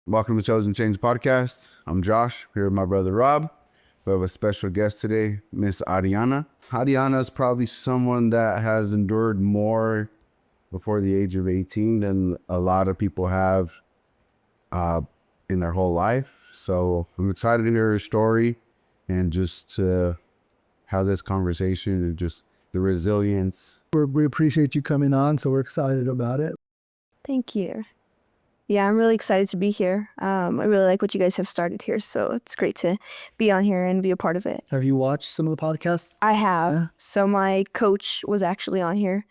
Welcome to Chosen Change Podcast. I'm Josh, here with my brother Rob. We have a special guest today, Miss Arryanah. Arryanah is probably someone that has endured more before the age of 18 than a lot of people have in their whole life. So I'm excited to hear her story and just to have this conversation and just the resilience. We appreciate you coming on, so we're excited about it. Thank you. Yeah, I'm really excited to be here. I really like what you guys have started here, so it's great to be on here and be a part of it. Have you watched some of the podcasts? I have. Yeah. So my coach was actually on here,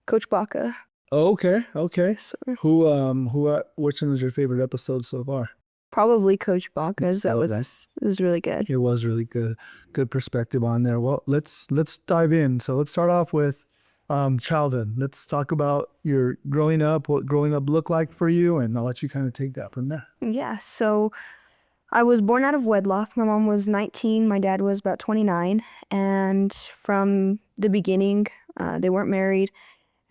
Coach Baca. Oh, okay. So Which one was your favorite episode so far? probably Coach Baca's. That Okay. was really good. It was really good. Good perspective on there. Well, let's dive in. So let's start off with childhood. Let's talk about your growing up, what growing up looked like for you, and I'll let you kind of take that from there. Yeah, so I was born out of wedlock. My mom was 19, my dad was about 29, and from the beginning, they weren't married,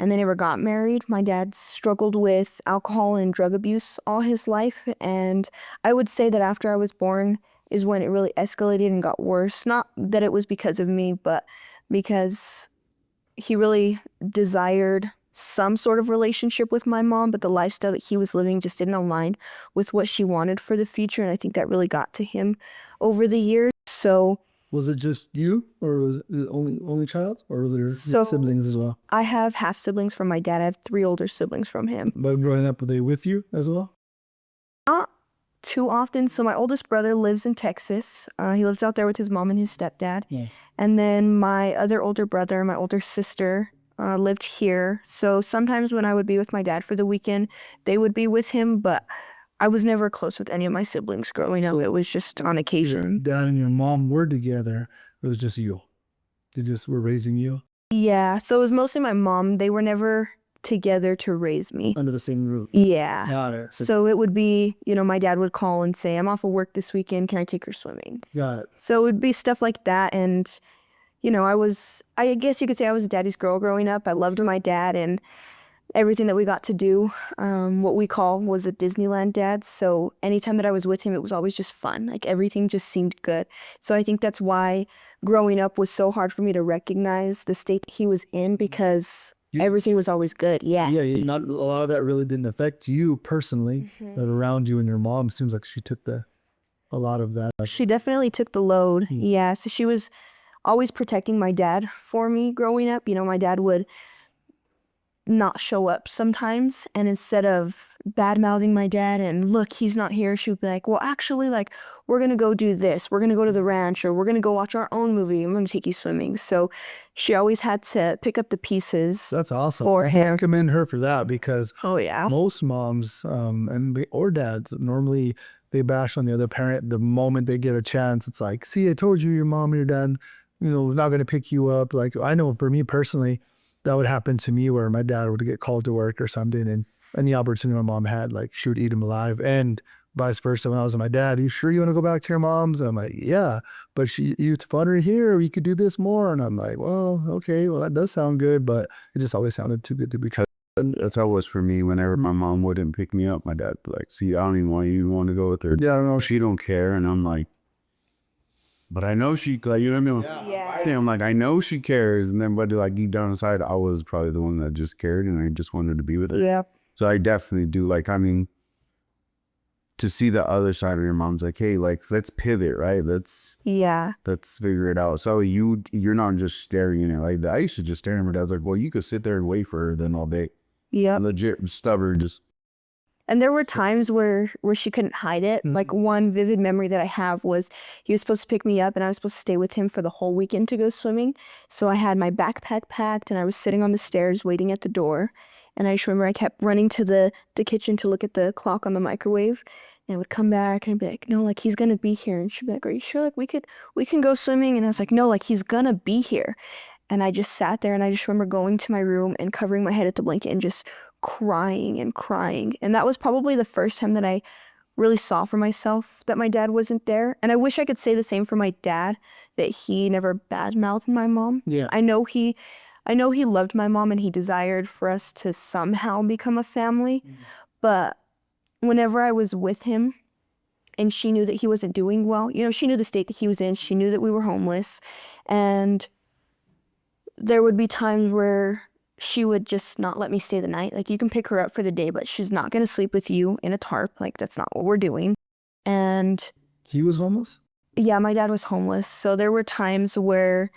and they never got married. My dad struggled with alcohol and drug abuse all his life, and I would say that after I was born is when it really escalated and got worse. Not that it was because of me, but because he really desired some sort of relationship with my mom, but the lifestyle that he was living just didn't align with what she wanted for the future, and I think that really got to him over the years. So Was it just you, or was it the only child, or was there So- siblings as well? I have half siblings from my dad. I have 3 older siblings from him. But growing up, were they with you as well? Not too often. So my oldest brother lives in Texas. He lives out there with his mom and his stepdad. Yes. And then my other older brother, my older sister, lived here. So sometimes when I would be with my dad for the weekend, they would be with him, but I was never close with any of my siblings growing up. It was just on Your occasion. dad and your mom were together. It was just you. They just were raising you Yeah, so it was mostly my mom. They were never together to raise me. under the same roof. Yeah. Got it. So it would be, my dad would call and say, I'm off of work this weekend. Can I take her swimming? Got it. So it would be stuff like that. And, I guess you could say I was a daddy's girl growing up. I loved my dad and everything that we got to do. What we call was a Disneyland dad. So anytime that I was with him, it was always just fun. Like everything just seemed good. So I think that's why growing up was so hard for me to recognize the state that he was in, because everything was always good. Yeah. Yeah. Not a lot of that really didn't affect you personally, but around you and your mom seems like she took a lot of that. She definitely took the load. Yeah. So she was always protecting my dad for me growing up. My dad would not show up sometimes, and instead of bad mouthing my dad and look, he's not here, she would be like, well, actually, like, we're gonna go do this, we're gonna go to the ranch, or we're gonna go watch our own movie, I'm gonna take you swimming. So she always had to pick up the pieces. That's awesome. For him. I commend her for that, because Oh yeah. most moms or dads normally they bash on the other parent the moment they get a chance. It's like, see, I told you your mom or your dad, not going to pick you up. Like, I know for me personally, that would happen to me where my dad would get called to work or something, and any opportunity my mom had, like, she would eat him alive. And vice versa, when I was with my dad, you sure you want to go back to your mom's? And I'm like, yeah, but it's funner here, you could do this more. And I'm like, well, okay, well, that does sound good, but it just always sounded too good to be true. That's how it was for me. Whenever my mom wouldn't pick me up, my dad would be like, see, I don't even want to go with her. Yeah, I don't know. She don't care. And I'm like, but I know she, like, you know what I mean? Yeah. I'm like, I know she cares. And then, but like deep down inside, I was probably the one that just cared and I just wanted to be with her. Yeah. So I definitely do. Like, I mean, to see the other side of your mom's like, hey, like, let's pivot, right? Let's figure it out. So you're not just staring at it. Like, I used to just stare at my dad's like, well, you could sit there and wait for her then all day. Yeah. Legit stubborn, just. And there were times where she couldn't hide it. Like, one vivid memory that I have was he was supposed to pick me up and I was supposed to stay with him for the whole weekend to go swimming. So I had my backpack packed and I was sitting on the stairs waiting at the door. And I just remember I kept running to the kitchen to look at the clock on the microwave. And I would come back and I'd be like, no, like, he's gonna be here. And she'd be like, are you sure? Like, we can go swimming. And I was like, no, like, he's gonna be here. And I just sat there and I just remember going to my room and covering my head at the blanket and just crying and crying. And that was probably the first time that I really saw for myself that my dad wasn't there. And I wish I could say the same for my dad, that he never badmouthed my mom. Yeah. I know he loved my mom and he desired for us to somehow become a family, but whenever I was with him and she knew that he wasn't doing well, you know, she knew the state that he was in. She knew that we were homeless. And there would be times where she would just not let me stay the night. Like, you can pick her up for the day, but she's not going to sleep with you in a tarp. Like, that's not what we're doing. And He was homeless? yeah, my dad was homeless. So there were times where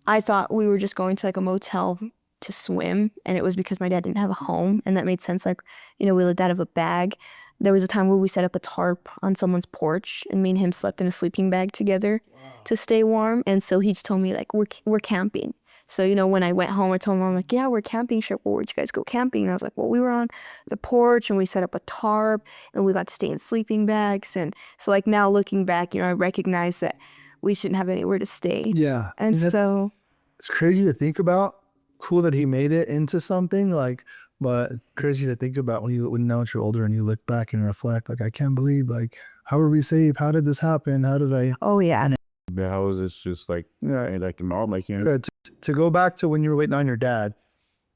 I thought we were just going to like a motel to swim, and it was because my dad didn't have a home, and that made sense. Like, you know, we lived out of a bag. There was a time where we set up a tarp on someone's porch, and me and him slept in a sleeping bag together to stay warm. And so he just told me, like, we're camping. So, you know, when I went home, I told him, I'm like, yeah, we're camping. Sure, well, where'd you guys go camping? And I was like, well, we were on the porch and we set up a tarp and we got to stay in sleeping bags. And so, like, now looking back, you know, I recognize that we shouldn't have anywhere to stay. Yeah. And so it's crazy to think about. Cool that he made it into something, like, but crazy to think about when now that you're older and you look back and reflect, like, I can't believe, like, how were we saved? How did this happen? How did I? oh yeah. How is this just like, like normal, like, you know? Good. To go back to when you were waiting on your dad,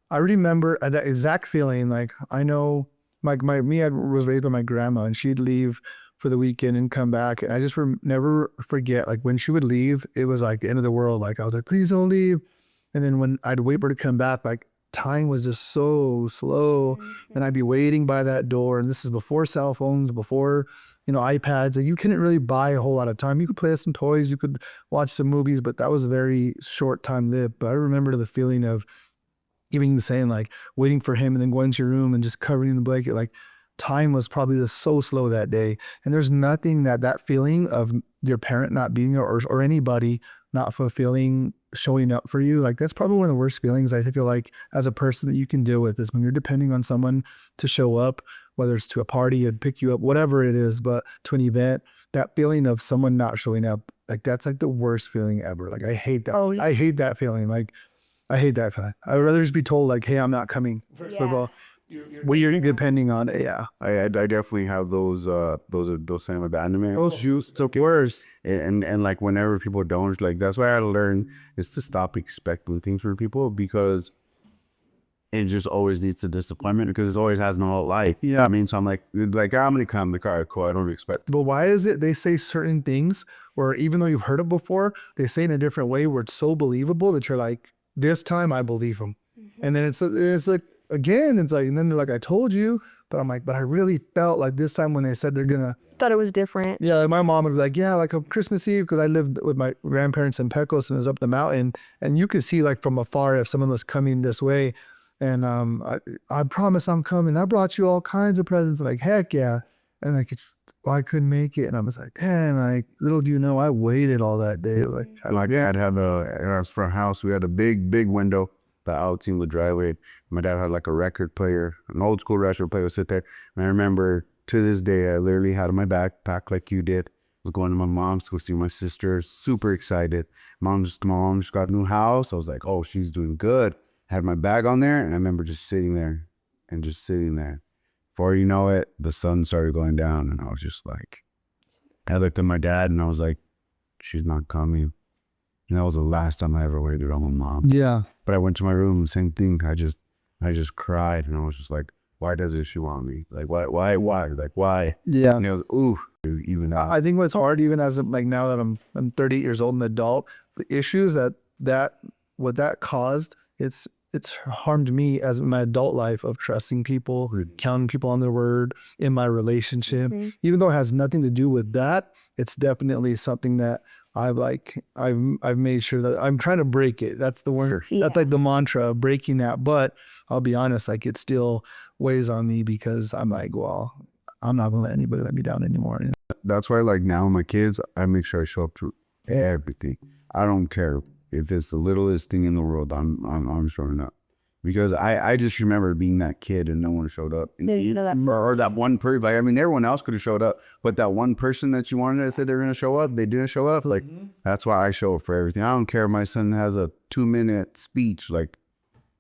I remember that exact feeling. Like, I know I was raised by my grandma, and she'd leave for the weekend and come back. And I just never forget, like, when she would leave, it was like the end of the world. Like, I was like, please don't leave. And then when I'd wait for her to come back, like, time was just so slow. And I'd be waiting by that door. And this is before cell phones, before, you know, iPads. Like, you couldn't really buy a whole lot of time. You could play some toys, you could watch some movies, but that was a very short time lived. But I remember the feeling of even saying, like, waiting for him and then going to your room and just covering in the blanket. Like, time was probably just so slow that day. And there's nothing that feeling of your parent not being there, or anybody not fulfilling, showing up for you. Like, that's probably one of the worst feelings I feel like as a person that you can deal with, is when you're depending on someone to show up, whether it's to a party and pick you up, whatever it is, but to an event, that feeling of someone not showing up, like, that's like the worst feeling ever. Like, I hate that. Oh, yeah. I hate that feeling. Like, I hate that feeling. I'd rather just be told, like, hey, I'm not coming. First of Yeah. all, what you're depending on, yeah. I definitely have those same abandonment. Those used to worse. And like, whenever people don't, like, that's why I had to learn is to stop expecting things from people, because it just always leads to disappointment, because it always has no life. Yeah. I mean, so I'm like, I'm gonna come the car, cool, I don't expect. But why is it they say certain things where, even though you've heard it before, they say in a different way where it's so believable that you're like, this time I believe them. And then it's like, again, it's like, and then they're like, I told you. But I'm like, but I really felt like this time when they said they're gonna. thought it was different. Yeah, like my mom would be like, yeah, like on Christmas Eve, because I lived with my grandparents in Pecos and it was up the mountain. And you could see, like, from afar if someone was coming this way. And I promise I'm coming. I brought you all kinds of presents. Like, heck yeah. And like, I couldn't make it. And I was like, damn, like, little do you know, I waited all that day. Like, My dad had in our front house, we had a big window that out in the driveway. My dad had like a record player, an old school record player would sit there. And I remember to this day, I literally had my backpack like you did. I was going to my mom's to go see my sister, super excited. Mom just got a new house. I was like, oh, she's doing good. Had my bag on there, and I remember just sitting there. Before you know it, the sun started going down, and I was just like, I looked at my dad and I was like, she's not coming. And that was the last time I ever waited on my mom. yeah. But I went to my room, same thing. I just cried, and I was just like, why doesn't she want me? Like, why? Like, why? Yeah. And it was, ooh, even that. I think what's hard, even as like now that I'm 38 years old, an adult, the issues what that caused, it's harmed me as my adult life of trusting people, counting people on their word in my relationship. Even though it has nothing to do with that, it's definitely something that I've made sure that I'm trying to break it. That's the word. Yeah. That's like the mantra of breaking that. But I'll be honest, like, it still weighs on me, because I'm like, well, I'm not gonna let anybody let me down anymore. That's why, like, now with my kids, I make sure I show up to everything. I don't care if it's the littlest thing in the world. I'm showing up, because I just remember being that kid and no one showed up. Yeah, you know that. Or that one person. Like, I mean, everyone else could have showed up, but that one person that you wanted to say they're gonna show up, they didn't show up. Like, that's why I show up for everything. I don't care if my son has a 2-minute speech. Like,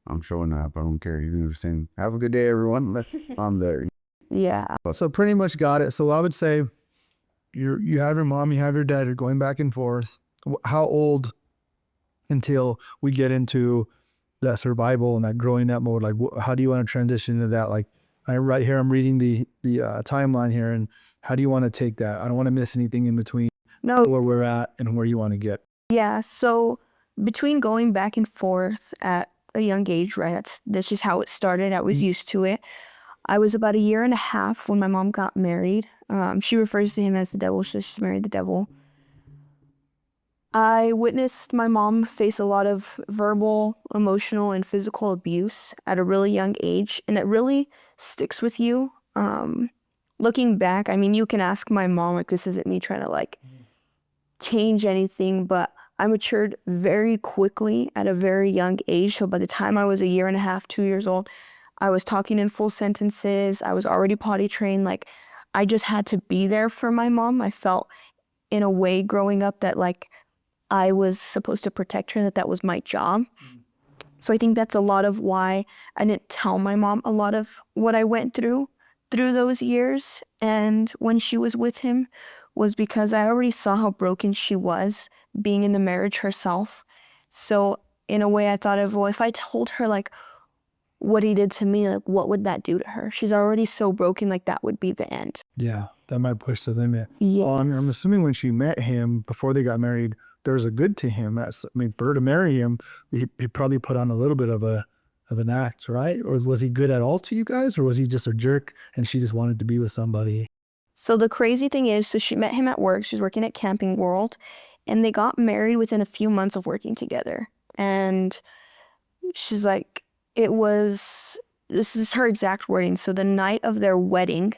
I'm showing up. I don't care. You're saying, have a good day, everyone. I'm there. Yeah. So pretty much got it. So I would say you have your mom, you have your dad, you're going back and forth. How old until we get into that survival and that growing up mode? Like, how do you want to transition into that? Like, right here, I'm reading the timeline here. And how do you want to take that? I don't want to miss anything in between No, where we're at and where you want to get. yeah. So between going back and forth at a young age, right? That's just how it started. I was used to it. I was about 1.5 years when my mom got married. She refers to him as the devil. She's married the devil. I witnessed my mom face a lot of verbal, emotional, and physical abuse at a really young age, and it really sticks with you. Looking back, I mean, you can ask my mom, like, this isn't me trying to, like, change anything, but I matured very quickly at a very young age. So by the time I was 1.5 years, 2 years old, I was talking in full sentences. I was already potty trained. Like, I just had to be there for my mom. I felt in a way growing up that, like, I was supposed to protect her, that was my job. So I think that's a lot of why I didn't tell my mom a lot of what I went through those years. And when she was with him was because I already saw how broken she was being in the marriage herself. So in a way I thought of, well, if I told her like what he did to me, like what would that do to her? She's already so broken, like that would be the end. Yeah, that might push the limit. Yes. Well, I'm assuming when she met him before they got married, there was a good to him. I mean, for her to marry him, he probably put on a little bit of an act, right? Or was he good at all to you guys, or was he just a jerk and she just wanted to be with somebody? So the crazy thing is, so she met him at work. She was working at Camping World, and they got married within a few months of working together. And she's like, this is her exact wording. So the night of their wedding,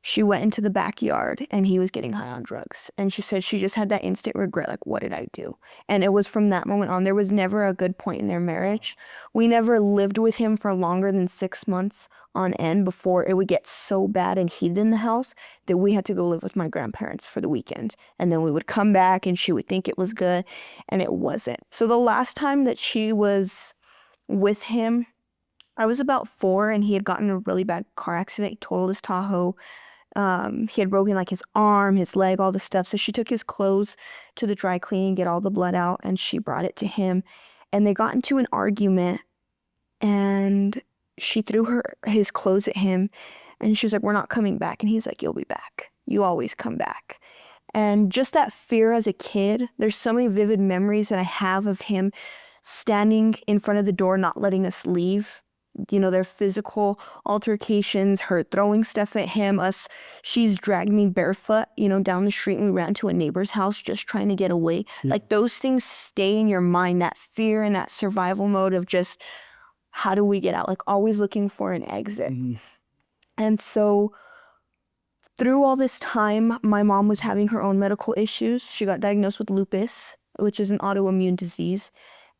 she went into the backyard and he was getting high on drugs. And she said she just had that instant regret, like, what did I do? And it was from that moment on. There was never a good point in their marriage. We never lived with him for longer than 6 months on end before it would get so bad and heated in the house that we had to go live with my grandparents for the weekend. And then we would come back and she would think it was good, and it wasn't. So the last time that she was with him, I was about 4, and he had gotten in a really bad car accident. He totaled his Tahoe. He had broken like his arm, his leg, all the stuff. So she took his clothes to the dry cleaning, get all the blood out, and she brought it to him. And they got into an argument, and she threw his clothes at him, and she was like, we're not coming back. And he's like, you'll be back. You always come back. And just that fear as a kid, there's so many vivid memories that I have of him standing in front of the door, not letting us leave. You know, their physical altercations, her throwing stuff at him, she's dragged me barefoot, down the street, and we ran to a neighbor's house just trying to get away. Yeah. Like, those things stay in your mind, that fear and that survival mode of just, how do we get out? Like, always looking for an exit. Mm-hmm. And so through all this time, my mom was having her own medical issues. She got diagnosed with lupus, which is an autoimmune disease.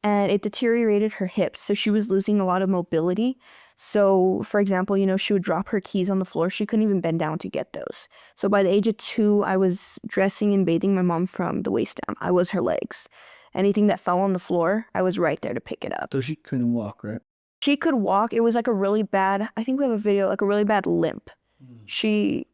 And it deteriorated her hips, so she was losing a lot of mobility. So, for example, she would drop her keys on the floor. She couldn't even bend down to get those. So by the age of 2, I was dressing and bathing my mom from the waist down. I was her legs. Anything that fell on the floor, I was right there to pick it up. So she couldn't walk, right? She could walk. It was like a really bad, I think we have a video, like a really bad limp. She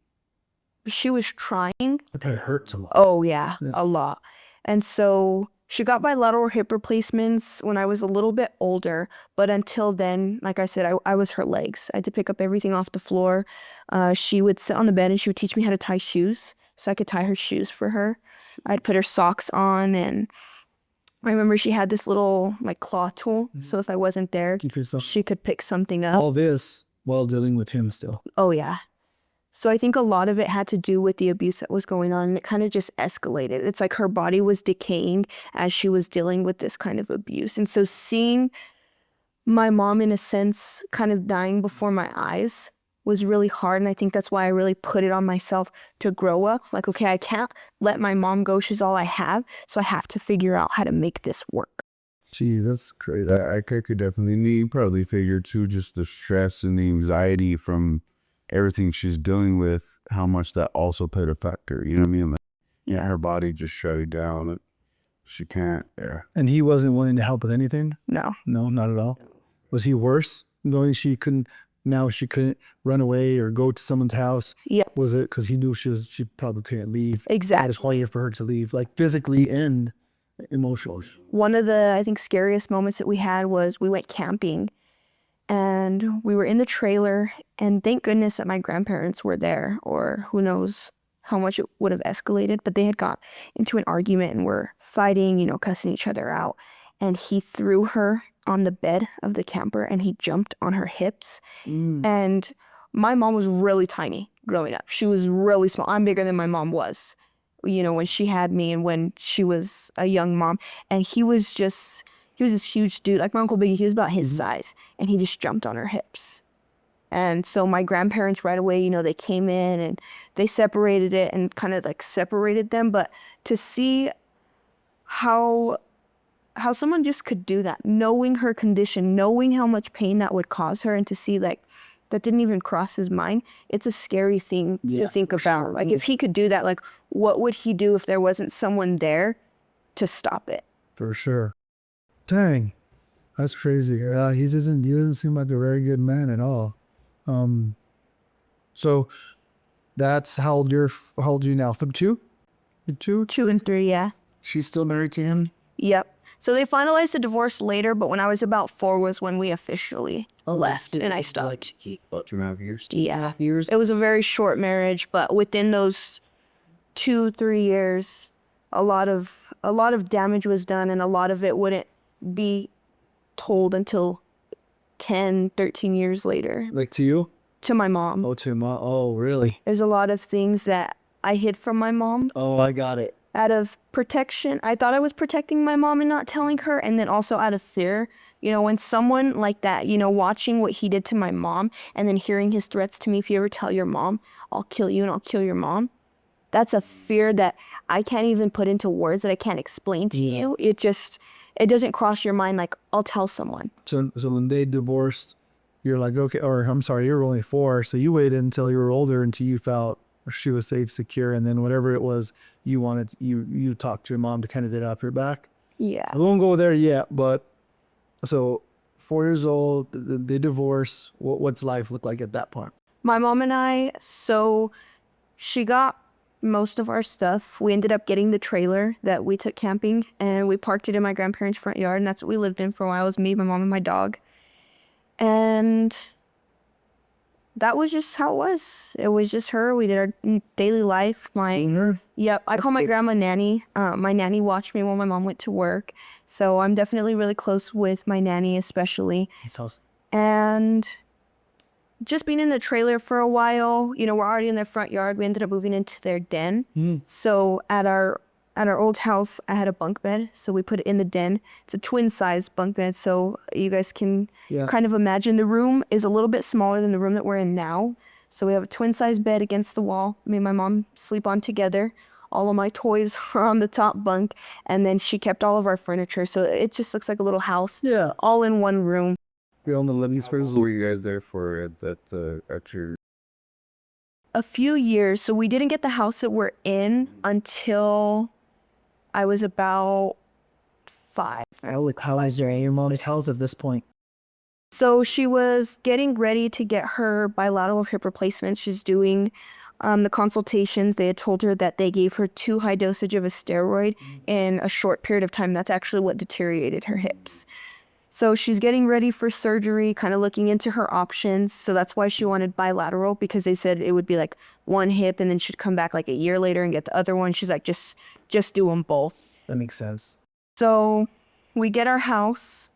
was trying. It probably hurts a lot. Oh, yeah, a lot. And so she got bilateral hip replacements when I was a little bit older, but until then, like I said, I was her legs. I had to pick up everything off the floor. She would sit on the bed and she would teach me how to tie shoes, so I could tie her shoes for her. I'd put her socks on, and I remember she had this little like claw tool, so if I wasn't there, she could pick something up. All this while dealing with him still. Oh, yeah. So I think a lot of it had to do with the abuse that was going on, and it kind of just escalated. It's like her body was decaying as she was dealing with this kind of abuse. And so seeing my mom, in a sense, kind of dying before my eyes was really hard. And I think that's why I really put it on myself to grow up. Like, okay, I can't let my mom go. She's all I have. So I have to figure out how to make this work. Gee, that's crazy. I could definitely probably figure too, just the stress and the anxiety from everything she's dealing with, how much that also played a factor. You know what I mean? Like, yeah, her body just shut down. She can't. Yeah. And he wasn't willing to help with anything? No, not at all. Was he worse, knowing she couldn't run away or go to someone's house? Yeah. Was it because he knew she probably couldn't leave? Exactly. It was harder for her to leave, like physically and emotionally. One of the, I think, scariest moments that we had was we went camping, And we were in the trailer, and thank goodness that my grandparents were there, or who knows how much it would have escalated, but they had got into an argument and were fighting, you know, cussing each other out. And he threw her on the bed of the camper and he jumped on her hips. And my mom was really tiny growing up. She was really small. I'm bigger than my mom was, you know, when she had me and when she was a young mom. And he was this huge dude, like my Uncle Biggie. He was about his size, and he just jumped on her hips. And so my grandparents right away, you know, they came in and they separated it and kind of like separated them. But to see how someone just could do that, knowing her condition, knowing how much pain that would cause her, and to see like that didn't even cross his mind, it's a scary thing to think about. Like if he could do that, like what would he do if there wasn't someone there to stop it? For sure. Dang, that's crazy. He doesn't seem like a very good man at all. So that's how old are you now? 32? 2? 2 and 3, yeah. She's still married to him? Yep. So they finalized the divorce later, but when I was about 4 was when we officially left, and I stopped. 2.5 years? Yeah. It was a very short marriage, but within those 2-3 years, a lot of damage was done, and a lot of it wouldn't be told until 10, 13 years later. Like to you? To my mom. Oh, to mom. Oh, really? There's a lot of things that I hid from my mom. Oh, I got it. Out of protection. I thought I was protecting my mom and not telling her, and then also out of fear. You know, when someone like that, you know, watching what he did to my mom and then hearing his threats to me, if you ever tell your mom, I'll kill you and I'll kill your mom. That's a fear that I can't even put into words, that I can't explain to you. It doesn't cross your mind like, I'll tell someone. So when they divorced, you're like, okay, or I'm sorry, you were only 4, so you waited until you were older until you felt she was safe, secure, and then whatever it was you wanted, you talked to your mom to kind of get it off your back. Yeah. I won't go there yet, but so 4 years old, they divorce. What's life look like at that point? My mom and I, so she got most of our stuff. We ended up getting the trailer that we took camping, and we parked it in my grandparents' front yard, and that's what we lived in for a while. It was me, my mom, and my dog. And that was just how it was. It was just her. We did our daily life. Yep. I call my grandma Nanny. My nanny watched me while my mom went to work. So I'm definitely really close with my nanny, especially. And just being in the trailer for a while, you know, we're already in their front yard. We ended up moving into their den. So at our old house, I had a bunk bed, so we put it in the den. It's a twin-size bunk bed, so you guys can kind of imagine the room is a little bit smaller than the room that we're in now. So we have a twin-size bed against the wall. Me and my mom sleep on together. All of my toys are on the top bunk, and then she kept all of our furniture, so it just looks like a little house. Yeah. All in one room. You're on the living space. Were you guys there for at your... A few years. So we didn't get the house that we're in until I was about 5. How is your mom's health at this point? So she was getting ready to get her bilateral hip replacement. She's doing the consultations. They had told her that they gave her too high dosage of a steroid in a short period of time. That's actually what deteriorated her hips. So she's getting ready for surgery, kind of looking into her options. So that's why she wanted bilateral, because they said it would be like one hip and then she'd come back like a year later and get the other one. She's like, just do them both. That makes sense. So we get our house,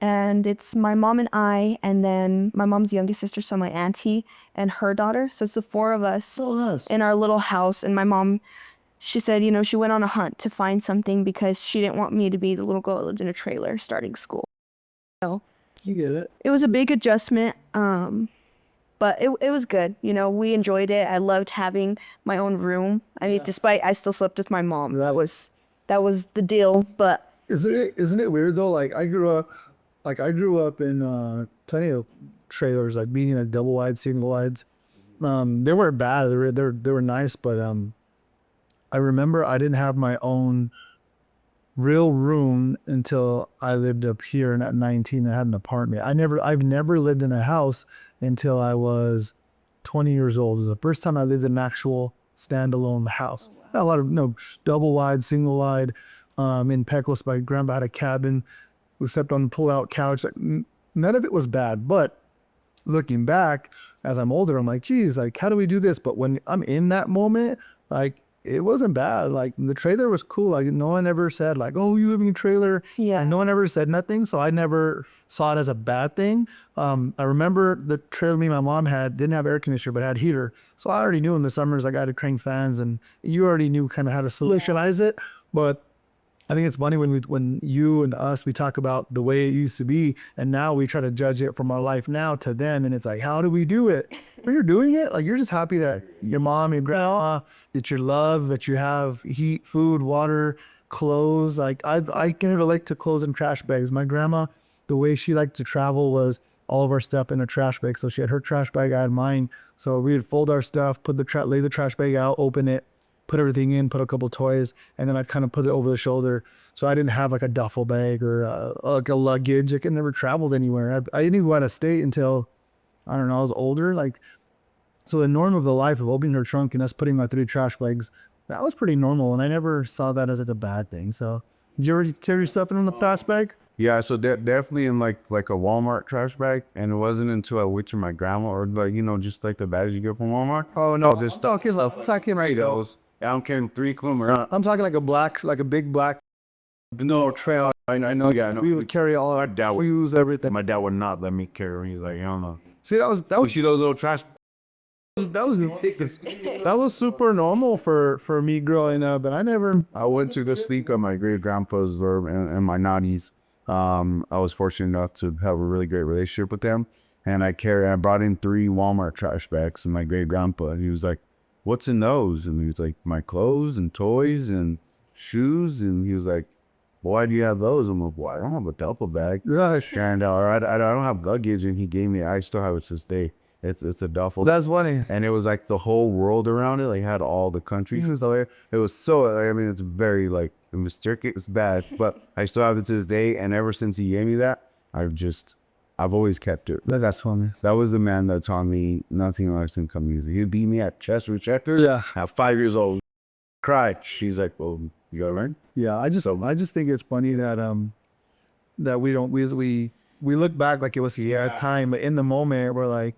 and it's my mom and I, and then my mom's youngest sister, so my auntie and her daughter. So it's the 4 of us in our little house. And my mom, she said, you know, she went on a hunt to find something because she didn't want me to be the little girl that lived in a trailer starting school. So You get it. it was a big adjustment, but it was good. You know, we enjoyed it. I loved having my own room. I mean, despite I still slept with my mom. That was the deal. But Isn't it weird though? Like I grew up in plenty of trailers, like being like double wide, single wides. They weren't bad. They were nice, but I remember I didn't have my own real room until I lived up here, and at 19 I had an apartment. I've never lived in a house until I was 20 years old. It was the first time I lived in an actual standalone house. Not a lot of double wide, single wide. In Pecos, my grandpa had a cabin. We slept on the pull-out couch. Like, none of it was bad. But looking back, as I'm older, I'm like, geez, like, how do we do this? But when I'm in that moment, like, it wasn't bad. Like, the trailer was cool. Like, no one ever said, like, oh, you live in a trailer. Yeah. And no one ever said nothing. So I never saw it as a bad thing. I remember the trailer me and my mom had didn't have air conditioner, but had heater. So I already knew in the summers I got to crank fans, and you already knew kind of how to socialize it. But I think it's funny when you and us, we talk about the way it used to be, and now we try to judge it from our life now to then, and it's like, how do we do it? When you're doing it, like, you're just happy that your mom, your grandma, that you love, that you have heat, food, water, clothes. Like, I can relate to clothes and trash bags. My grandma, the way she liked to travel was all of our stuff in a trash bag. So she had her trash bag, I had mine. So we'd fold our stuff, lay the trash bag out, open it, put everything in, put a couple toys, and then I'd kind of put it over the shoulder. So I didn't have like a duffel bag or like a luggage. I never traveled anywhere. I didn't even go out of state until, I don't know, I was older. Like, so the norm of the life of opening her trunk and us putting my 3 trash bags, that was pretty normal. And I never saw that as like a bad thing. So did you ever carry stuff in the trash bag? Yeah, so definitely in like a Walmart trash bag, and it wasn't until I went to my grandma, or like, you know, just like the bags you get from Walmart. Oh no, this stuff is talking right now. Those. Yeah, I'm carrying 3 of them around. I'm talking like a big black. No trail. I know. Yeah, I know. We would carry all our dad would, shoes, everything. my dad would not let me carry them. He's like, I don't know. See, that was You see those little trash? that was super normal for me growing up, and I went to go sleep at my great grandpa's and my nannies. I was fortunate enough to have a really great relationship with them, and I brought in 3 Walmart trash bags to my great grandpa, and he was like, "What's in those?" And he was like, "My clothes and toys and shoes," and he was like, "Why do you have those?" I'm like, "Well, I don't have a duffel bag." Gosh, And I don't have luggage, and he gave me. I still have it to this day. It's a duffel. that's funny. And it was like the whole world around it, like had all the countries and stuff. It was so, I mean, it's very like mysterious, it's bad, but I still have it to this day. And ever since he gave me that, I've always kept it. That's funny. That was the man that taught me nothing less than come easy. He'd beat me at chess with checkers. Yeah. At 5 years old, cried. She's like, "Well, you gotta learn." Yeah, I just think it's funny that we look back like it was a time, but in the moment we're like,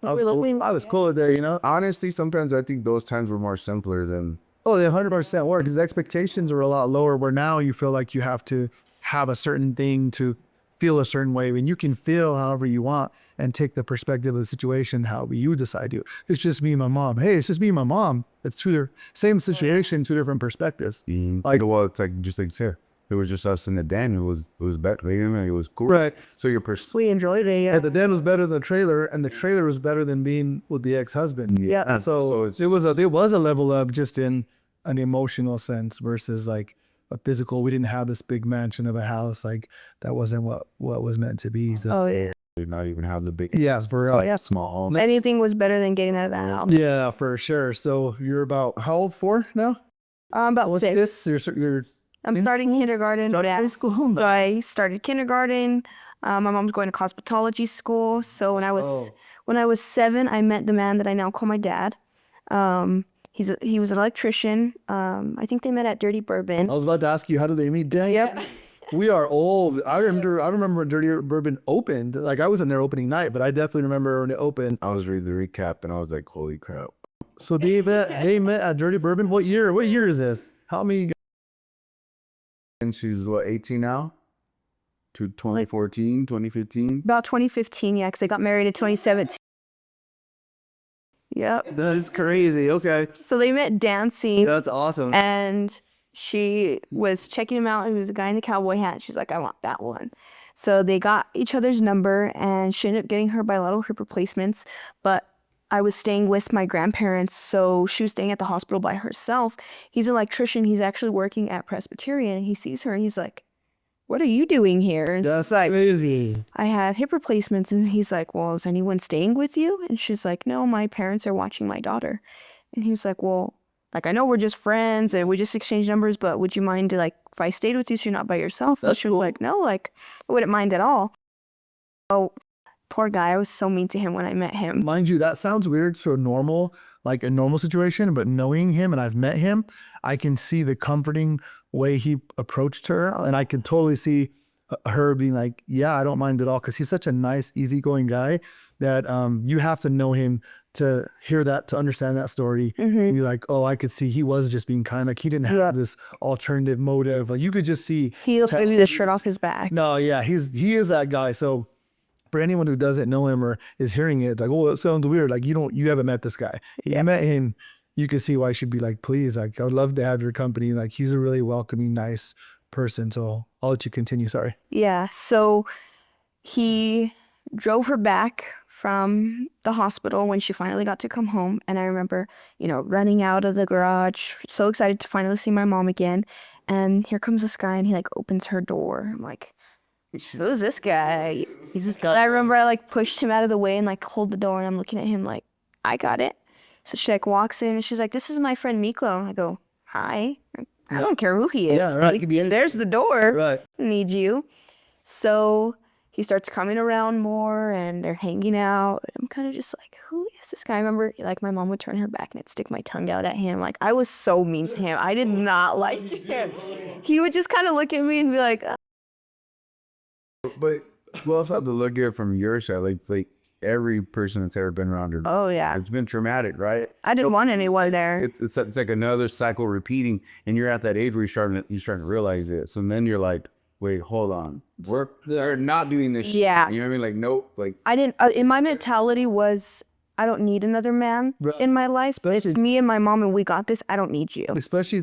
I was cool today, you know? Honestly, sometimes I think those times were more simpler than. Oh, they 100% were, because the expectations are a lot lower, where now you feel like you have to have a certain thing to feel a certain way, and you can feel however you want and take the perspective of the situation however you decide to. It's just me and my mom. Hey, it's just me and my mom. It's same situation, 2 different perspectives. Like, well, it's like just like here. It was just us and the den. It was better. It was cool. Right. So you're We enjoyed it. Yeah. And the den was better than the trailer, and the trailer was better than being with the ex-husband. Yeah. So there was a level up just in an emotional sense versus like a physical. We didn't have this big mansion of a house. Like, that wasn't what was meant to be. So. Oh yeah. did not even have the big Yes, for real. Yeah. small home. Anything was better than getting out of that house. Yeah, for sure. So you're about how old? 4 now? About What's 6. this? You're I'm starting kindergarten. school. So I started kindergarten. My mom's going to cosmetology school. So when I was 7, I met the man that I now call my dad. He was an electrician. I think they met at Dirty Bourbon. I was about to ask you, how did they meet? Dang. Yep. We are old. I remember when Dirty Bourbon opened. Like, I was in there opening night, but I definitely remember when it opened. I was reading the recap and I was like, holy crap. So they met at Dirty Bourbon. What year? What year is this? How many? And she's what, 18 now? To 2014, 2015? About 2015, yeah, because they got married in 2017. Yep. That is crazy. Okay. So they met dancing. That's awesome. And she was checking him out. He was the guy in the cowboy hat. She's like, I want that one. So they got each other's number, and she ended up getting her bilateral hip replacements. But I was staying with my grandparents, so she was staying at the hospital by herself. He's an electrician. He's actually working at Presbyterian. He sees her, and he's like, what are you doing here? And That's like, crazy. I had hip replacements. And he's like, well, is anyone staying with you? And she's like, no, my parents are watching my daughter. And he was like, well, like, I know we're just friends and we just exchange numbers, but would you mind if I stayed with you so you're not by yourself? And she was like, no, like, I wouldn't mind at all. Oh, poor guy. I was so mean to him when I met him. Mind you, that sounds weird for a normal situation, but knowing him, and I've met him, I can see the comforting way he approached her, and I can totally see her being like, yeah, I don't mind at all, because he's such a nice, easygoing guy that you have to know him to hear that, to understand that story. And be like, oh, I could see he was just being kind. Like, he didn't have this alternative motive. Like, you could just see. He'll give you the shirt off his back. No, yeah, he is that guy. So for anyone who doesn't know him or is hearing it, it's like, oh, it sounds weird. Like, you haven't met this guy. You met him. You can see why she'd be like, please, like, I would love to have your company. Like, he's a really welcoming, nice person. So I'll let you continue. Sorry. Yeah. So he drove her back from the hospital when she finally got to come home. And I remember, running out of the garage, so excited to finally see my mom again. And here comes this guy, and he like opens her door. I'm like, who's this guy? He's this guy. I remember I like pushed him out of the way and like hold the door, and I'm looking at him like, I got it. So she like walks in, and she's like, this is my friend Miklo. I go, hi. I don't care who he is. Yeah, right. Like, there's the door. Right. Need you. So he starts coming around more, and they're hanging out. I'm kind of just like, who is this guy? I remember like my mom would turn her back and I'd stick my tongue out at him. Like, I was so mean to him. I did not like him. He would just kind of look at me and be like, But we also have to look at it from your side. Like every person that's ever been around her, oh yeah, it's been traumatic, right? I didn't want anyone there. It's like another cycle repeating, and you're at that age where you're starting to realize it. So then you're like, wait, hold on, they're not doing this. Yeah. Shit. You know what I mean? Like, nope. Like, I didn't. In my mentality was, I don't need another man in my life. But it's me and my mom, and we got this. I don't need you. Especially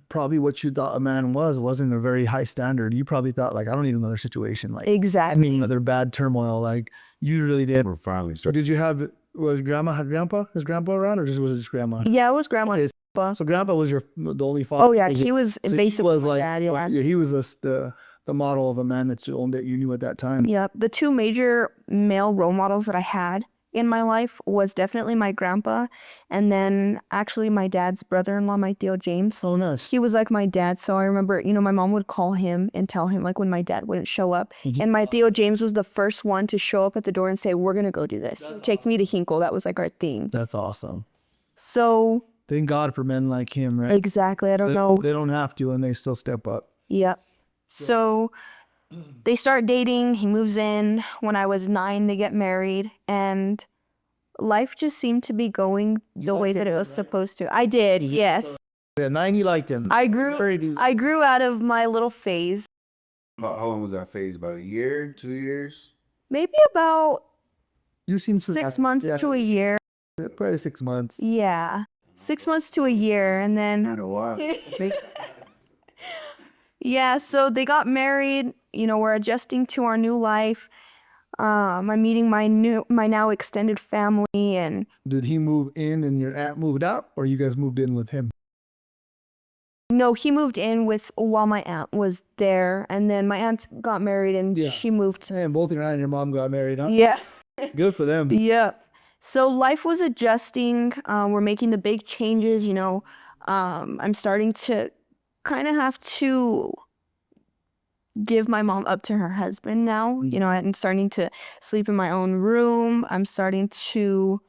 probably what you thought a man wasn't a very high standard. You probably thought, like, I don't need another situation. Like, Exactly. I need another bad turmoil. Like, you really did. we're finally So starting. did you have, had grandpa? Is grandpa around, or was it just grandma? Yeah, it was grandma. So grandpa was the only father. Oh yeah, he was So basically he was like, my dad. Yeah. he was the model of a man that you knew at that time. Yeah, the two major male role models that I had in my life was definitely my grandpa, and then actually my dad's brother-in-law, my Theo James. Oh, nice. He was like my dad. So I remember, my mom would call him and tell him like when my dad wouldn't show up. And my Theo James was the first one to show up at the door and say, we're going to go do this. He takes me to Hinkle. That was like our theme. That's awesome. So Thank God for men like him, right? exactly. I don't know. They don't have to, and they still step up. Yep. So they start dating. He moves in. When I was 9, they get married, and life just seemed to be going the way that it was supposed to. I did, yes. Yeah, 9, you liked him. I grew out of my little phase. How long was that phase? About a year, 2 years? Maybe about You seem 6 months to a year. Probably 6 months. Yeah. 6 months to a year, and then Not a while. yeah, so they got married. We're adjusting to our new life. I'm meeting my now extended family, and Did he move in and your aunt moved out, or you guys moved in with him? no, he moved in while my aunt was there, and then my aunt got married, and Yeah. she moved. And both your aunt and your mom got married, huh? Yeah. Good for them. Yeah. So life was adjusting. We're making the big changes, I'm starting to kind of have to give my mom up to her husband now. I'm starting to sleep in my own room. I'm starting to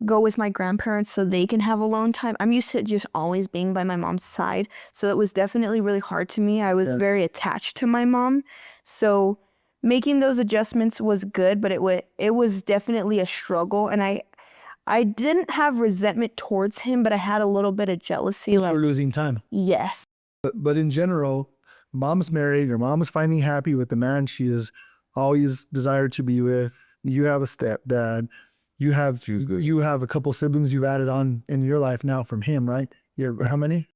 go with my grandparents so they can have alone time. I'm used to just always being by my mom's side. So it was definitely really hard to me. I was very attached to my mom. So making those adjustments was good, but it was definitely a struggle. And I didn't have resentment towards him, but I had a little bit of jealousy. We're losing time. Yes. But in general, mom's married. Your mom is finally happy with the man she has always desired to be with. You have a stepdad. You have a couple siblings you've added on in your life now from him, right? How many?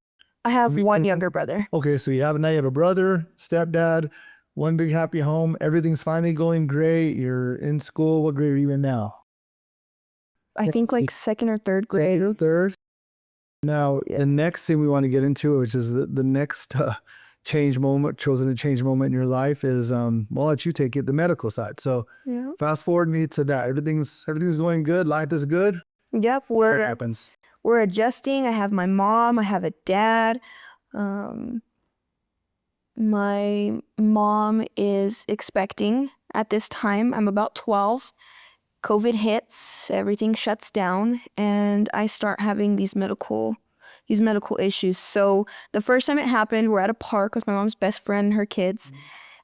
I have one younger brother. Okay, so you have a brother, stepdad, one big happy home. Everything's finally going great. You're in school. What grade are you in now? I think like second or third grade. Second or third. Now, the next thing we want to get into, which is the next chosen to change moment in your life, is I'll let you take it, the medical side. So Yeah. fast forward me to that. Everything's going good. Life is good. Yep. What happens? We're adjusting. I have my mom. I have a dad. My mom is expecting at this time. I'm about 12. COVID hits, everything shuts down, and I start having these medical issues. So the first time it happened, we're at a park with my mom's best friend and her kids,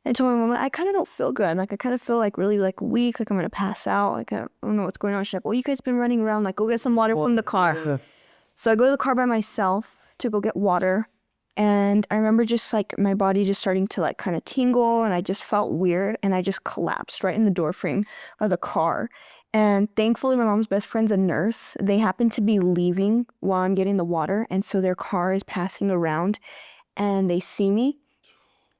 And I told my mom, I kind of don't feel good. Like, I kind of feel like really like weak, like I'm going to pass out. Like, I don't know what's going on. She's like, well, you guys been running around. Like, go get some water from the car. So I go to the car by myself to go get water. And I remember just like my body just starting to like kind of tingle, and I just felt weird, and I just collapsed right in the door frame of the car. And thankfully my mom's best friend's a nurse. They happen to be leaving while I'm getting the water, and so their car is passing around and they see me.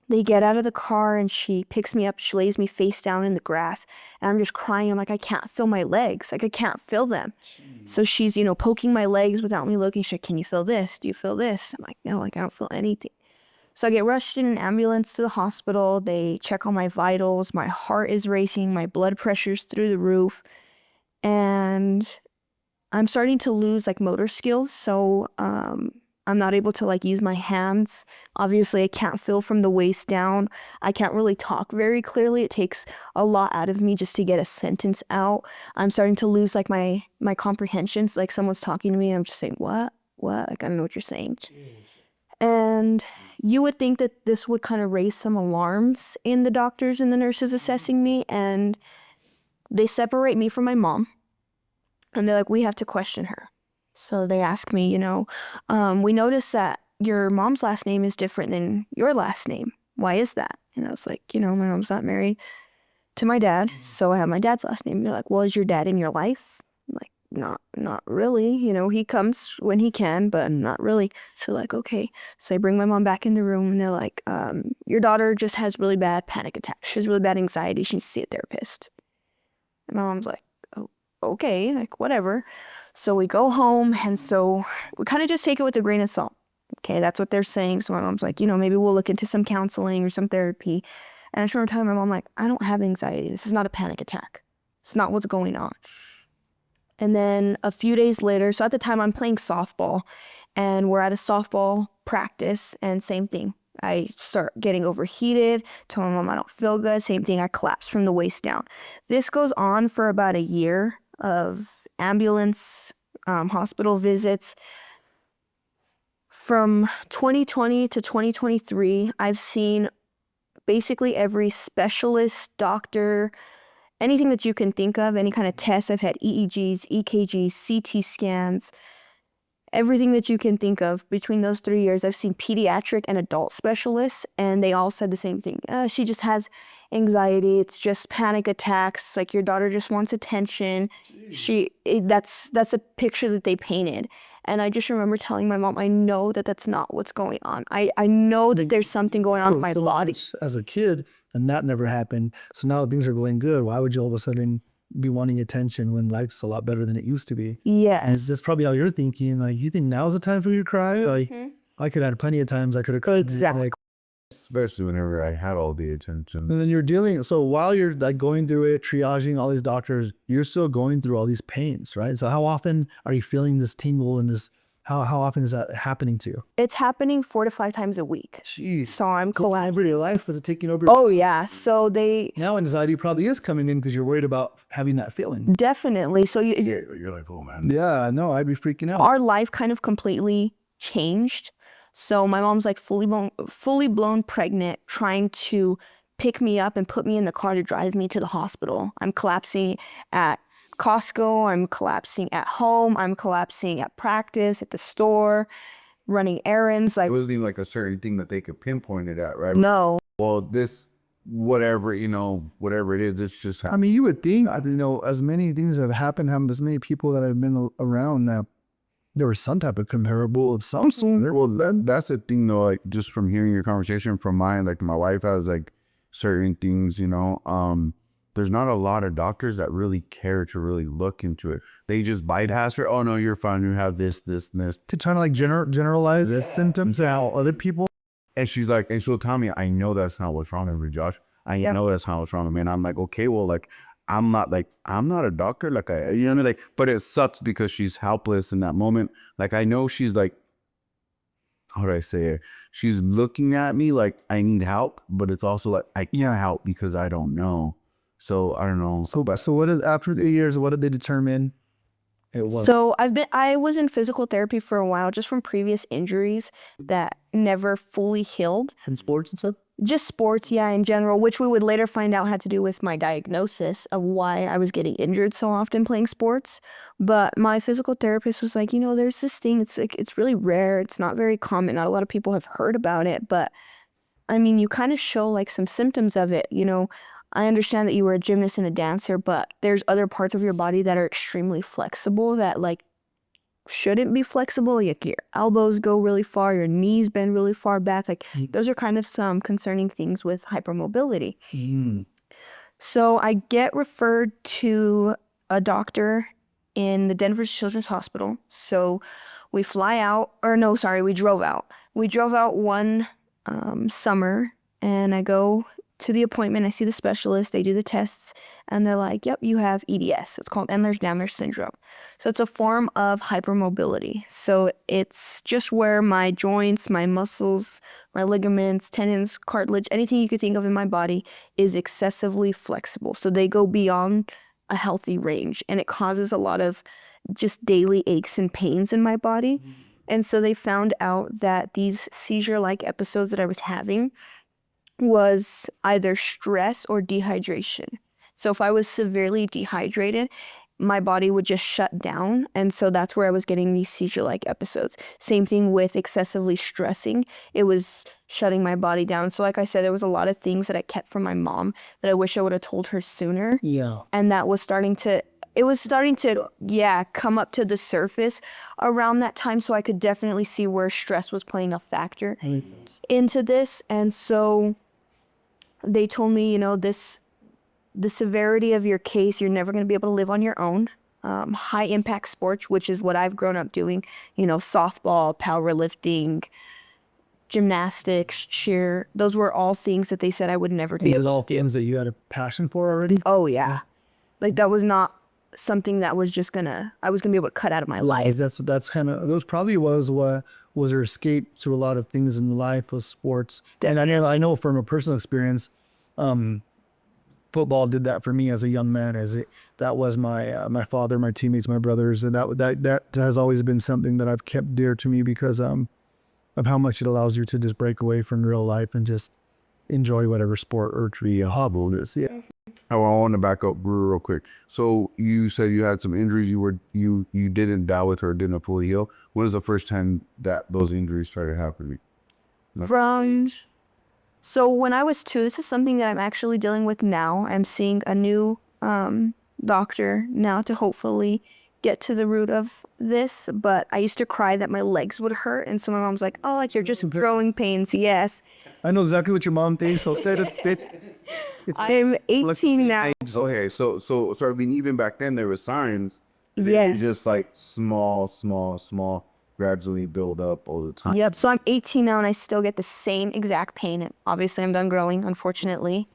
They get out of the car and she picks me up. She lays me face down in the grass, and I'm just crying. I'm like, I can't feel my legs. Like, I can't feel them. So she's, poking my legs without me looking. She's like, can you feel this? Do you feel this? I'm like, no, like, I don't feel anything. So I get rushed in an ambulance to the hospital. They check all my vitals. My heart is racing. My blood pressure's through the roof. And I'm starting to lose like motor skills. So, I'm not able to like use my hands. Obviously, I can't feel from the waist down. I can't really talk very clearly. It takes a lot out of me just to get a sentence out. I'm starting to lose like my comprehensions. Like, someone's talking to me and I'm just saying, what? Like, I don't know what you're saying. And you would think that this would kind of raise some alarms in the doctors and the nurses assessing me. And they separate me from my mom. And they're like, we have to question her. So they ask me, we noticed that your mom's last name is different than your last name. Why is that? And I was like, my mom's not married to my dad, so I have my dad's last name. And they're like, well, is your dad in your life? I'm like, not really. He comes when he can, but not really. So like, okay. So I bring my mom back in the room, and they're like, your daughter just has really bad panic attacks. She has really bad anxiety. She needs to see a therapist. And my mom's like, okay, like, whatever. So we go home, and so we kind of just take it with a grain of salt. Okay, that's what they're saying. So my mom's like, maybe we'll look into some counseling or some therapy. And I just remember telling my mom, like, I don't have anxiety. This is not a panic attack. It's not what's going on. And then a few days later, so at the time I'm playing softball, and we're at a softball practice, and same thing. I start getting overheated, tell my mom I don't feel good, same thing, I collapse from the waist down. This goes on for about a year of ambulance, hospital visits. From 2020 to 2023, I've seen basically every specialist, doctor, anything that you can think of, any kind of test. I've had EEGs, EKGs, CT scans, everything that you can think of. Between those 3 years, I've seen pediatric and adult specialists, and they all said the same thing. She just has anxiety. It's just panic attacks. Like, your daughter just wants attention. That's a picture that they painted. And I just remember telling my mom, I know that that's not what's going on. I know that there's something going on in my body. As a kid, and that never happened. So now things are going good. Why would you all of a sudden be wanting attention when life's a lot better than it used to be? Yes. And that's probably how you're thinking. Like, you think now's the time for you to cry? Like, I could have had plenty of times I could have cried. Exactly. Like, Especially whenever I had all the attention. and then you're dealing, so while you're like going through it, triaging all these doctors, you're still going through all these pains, right? So how often are you feeling this tingle and this, how often is that happening to you? It's happening 4 to 5 times a week. Jeez. So I'm Everyday life, was it taking over? Oh yeah. So they Now anxiety probably is coming in because you're worried about having that feeling. definitely. So You're like, oh man. Yeah, no, I'd be freaking out. our life kind of completely changed. So my mom's like fully blown pregnant, trying to pick me up and put me in the car to drive me to the hospital. I'm collapsing at Costco. I'm collapsing at home. I'm collapsing at practice, at the store, running errands. It Like, wasn't even like a certain thing that they could pinpoint it at, right? no. Well, this, whatever it is, it's just I mean, you would think, as many things have happened, as many people that have been around now, there was some type of comparable of some sort. Well, that's the thing though, like just from hearing your conversation from mine, like my wife has like certain things, there's not a lot of doctors that really care to really look into it. They just bypass her. Oh no, you're fine. You have this, and this. To try to like generalize this symptoms to how other people. And she's like, and she'll tell me, I know that's not what's wrong with me, Josh. I know that's not what's wrong with me. And I'm like, okay, well, like, I'm not a doctor. Like, but it sucks because she's helpless in that moment. Like, I know she's like, how do I say it? She's looking at me like I need help, but it's also like, I can't help because I don't know. So I don't know. So after 8 years, what did they determine it was? So I was in physical therapy for a while, just from previous injuries that never fully healed. In sports and stuff? Just sports, yeah, in general, which we would later find out had to do with my diagnosis of why I was getting injured so often playing sports. But my physical therapist was like, there's this thing. It's like it's really rare. It's not very common. Not a lot of people have heard about it, but I mean, you kind of show like some symptoms of it. I understand that you were a gymnast and a dancer, but there's other parts of your body that are extremely flexible that like shouldn't be flexible. Like your elbows go really far, your knees bend really far back. Like those are kind of some concerning things with hypermobility. So I get referred to a doctor in the Denver Children's Hospital. So we fly out, or no, sorry, we drove out. We drove out one summer, and I go to the appointment. I see the specialist. They do the tests, and they're like, yep, you have EDS. It's called Ehlers-Danlos syndrome. So it's a form of hypermobility. So it's just where my joints, my muscles, my ligaments, tendons, cartilage, anything you could think of in my body is excessively flexible. So they go beyond a healthy range, and it causes a lot of just daily aches and pains in my body. And so they found out that these seizure-like episodes that I was having was either stress or dehydration. So if I was severely dehydrated, my body would just shut down. And so that's where I was getting these seizure-like episodes. Same thing with excessively stressing. It was shutting my body down. So like I said, there was a lot of things that I kept from my mom that I wish I would have told her sooner. Yeah. And that was starting to come up to the surface around that time. So I could definitely see where stress was playing a factor into this. And so they told me, the severity of your case, you're never going to be able to live on your own. High impact sports, which is what I've grown up doing, softball, powerlifting, gymnastics, cheer. Those were all things that they said I would never do. These are all things that you had a passion for already? Oh, yeah. Like that was not something that was I was going to be able to cut out of my life. That's kind of, those probably was what was her escape to a lot of things in life was sports. And I know from a personal experience, football did that for me as a young man. That was my father, my teammates, my brothers, and that has always been something that I've kept dear to me because of how much it allows you to just break away from real life and just enjoy whatever sport or hobby it is. Yeah. I want to back up real quick. So you said you had some injuries. You didn't die with or didn't fully heal. When was the first time that those injuries started happening? So when I was 2, this is something that I'm actually dealing with now. I'm seeing a new doctor now to hopefully get to the root of this. But I used to cry that my legs would hurt, and so my mom's like, "Oh, like you're just growing pains." Yes. I know exactly what your mom thinks. So I'm 18 now. Okay, so I mean, even back then there were signs. Yeah. Just like small, gradually build up all the time. Yep. So I'm 18 now, and I still get the same exact pain. And obviously, I'm done growing, unfortunately.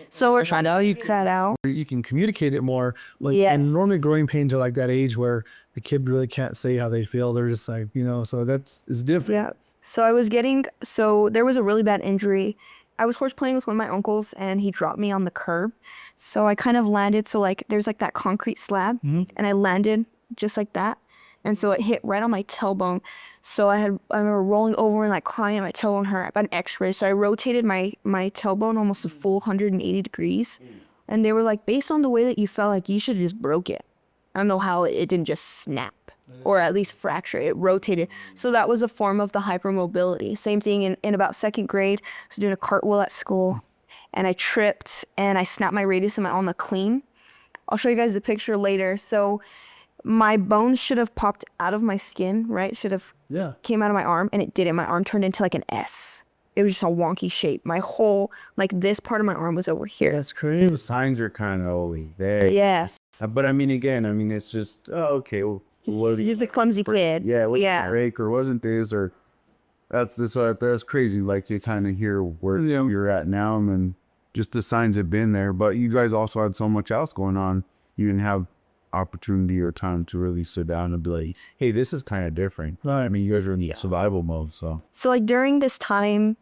So we're trying to eke that out. you can communicate it more. Yeah. And normally growing pains are like that age where the kid really can't say how they feel. They're just like, so it's different. Yeah. So there was a really bad injury. I was horse playing with one of my uncles, and he dropped me on the curb. So I kind of landed. So like there's like that concrete slab, and I landed just like that. And so it hit right on my tailbone. So I remember rolling over and like crying, my tailbone hurt. I got an x-ray. So I rotated my tailbone almost a full 180 degrees. And they were like, based on the way that you felt, like you should have just broke it. I don't know how it didn't just snap or at least fracture. It rotated. So that was a form of the hypermobility. Same thing in about 2nd grade. I was doing a cartwheel at school, and I tripped and I snapped my radius in my ulna clean. I'll show you guys the picture later. So my bones should have popped out of my skin, right? Should have came out of my arm, and it didn't. My arm turned into like an S. It was just a wonky shape. My whole, like this part of my arm was over here. That's crazy. The signs are kind of always there. Yes. But I mean, again, it's just, okay, well, what You're just a clumsy kid. Yeah, was break or wasn't this or that's crazy. Like you kind of hear where you're at now, and just the signs have been there. But you guys also had so much else going on. You didn't have opportunity or time to really sit down and be like, hey, this is kind of different. Right. I mean, you guys are in survival mode, so like during this time,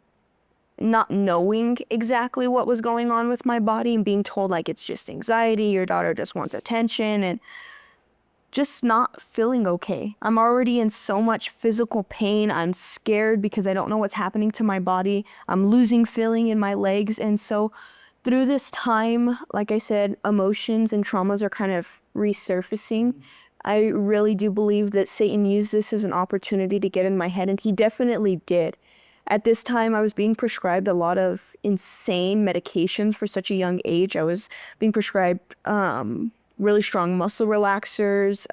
not knowing exactly what was going on with my body and being told like it's just anxiety, your daughter just wants attention, and just not feeling okay. I'm already in so much physical pain. I'm scared because I don't know what's happening to my body. I'm losing feeling in my legs. And so through this time, like I said, emotions and traumas are kind of resurfacing. I really do believe that Satan used this as an opportunity to get in my head, and he definitely did. At this time, I was being prescribed a lot of insane medications for such a young age. I was being prescribed really strong muscle relaxers,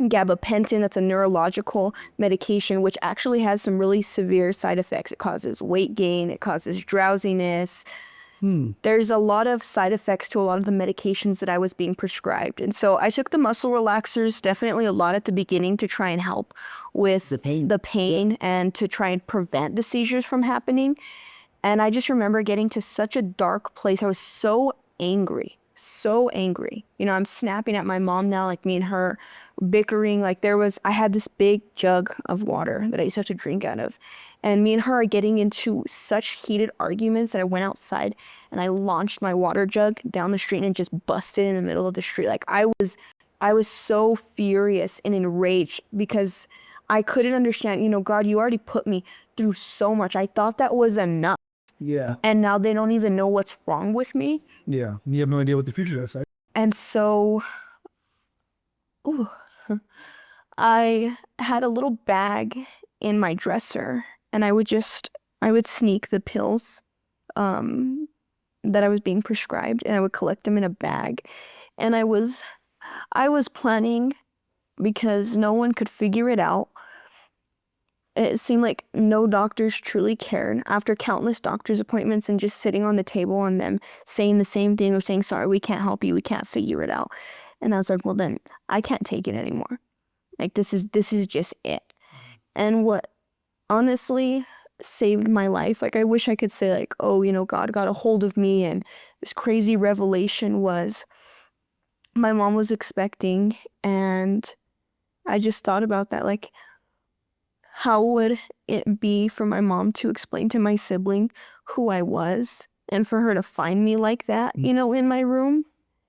gabapentin, that's a neurological medication, which actually has some really severe side effects. It causes weight gain, it causes drowsiness. There's a lot of side effects to a lot of the medications that I was being prescribed. And so I took the muscle relaxers definitely a lot at the beginning to try and help with the pain and to try and prevent the seizures from happening. And I just remember getting to such a dark place. I was so angry. You know, I'm snapping at my mom now, like me and her bickering. Like I had this big jug of water that I used to have to drink out of. And me and her are getting into such heated arguments that I went outside and I launched my water jug down the street and just busted in the middle of the street. Like I was so furious and enraged because I couldn't understand, you know, God, you already put me through so much. I thought that was enough. Yeah. And now they don't even know what's wrong with me. Yeah. You have no idea what the future is. Right? And so I had a little bag in my dresser, and I would sneak the pills that I was being prescribed, and I would collect them in a bag. And I was planning, because no one could figure it out. It seemed like no doctors truly cared. After countless doctor's appointments and just sitting on the table and them saying the same thing or saying, sorry, we can't help you, we can't figure it out. And I was like, well, then I can't take it anymore. Like, this is just it. And what honestly saved my life, like, I wish I could say, like, oh, you know, God got a hold of me and this crazy revelation was my mom was expecting. And I just thought about that, like, how would it be for my mom to explain to my sibling who I was and for her to find me like that, you know, in my room,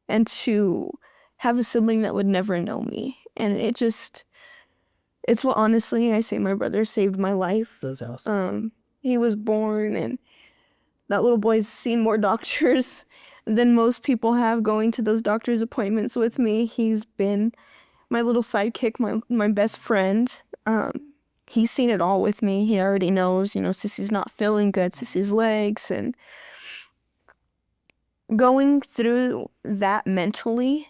and to have a sibling that would never know me. And it's what honestly I say my brother saved my life. That's awesome. He was born, and that little boy's seen more doctors than most people have going to those doctor's appointments with me. He's been my little sidekick, my best friend. He's seen it all with me. He already knows, you know, Sissy's not feeling good, Sissy's legs, and going through that mentally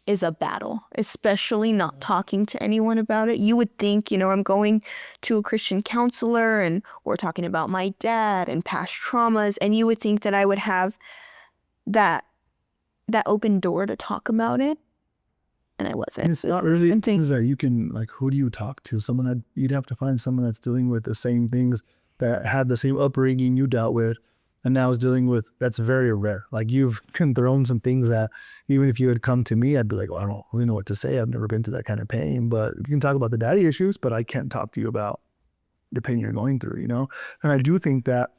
is a battle, especially not talking to anyone about it. You would think, you know, I'm going to a Christian counselor and we're talking about my dad and past traumas, and you would think that I would have that open door to talk about it. And I wasn't. It's not really things that you can, like, who do you talk to? Someone that you'd have to find someone that's dealing with the same things, that had the same upbringing you dealt with and now is dealing with. That's very rare. Like, you've thrown some things that even if you had come to me, I'd be like, well, I don't really know what to say. I've never been through that kind of pain, but you can talk about the daddy issues, but I can't talk to you about the pain you're going through, you know? And I do think that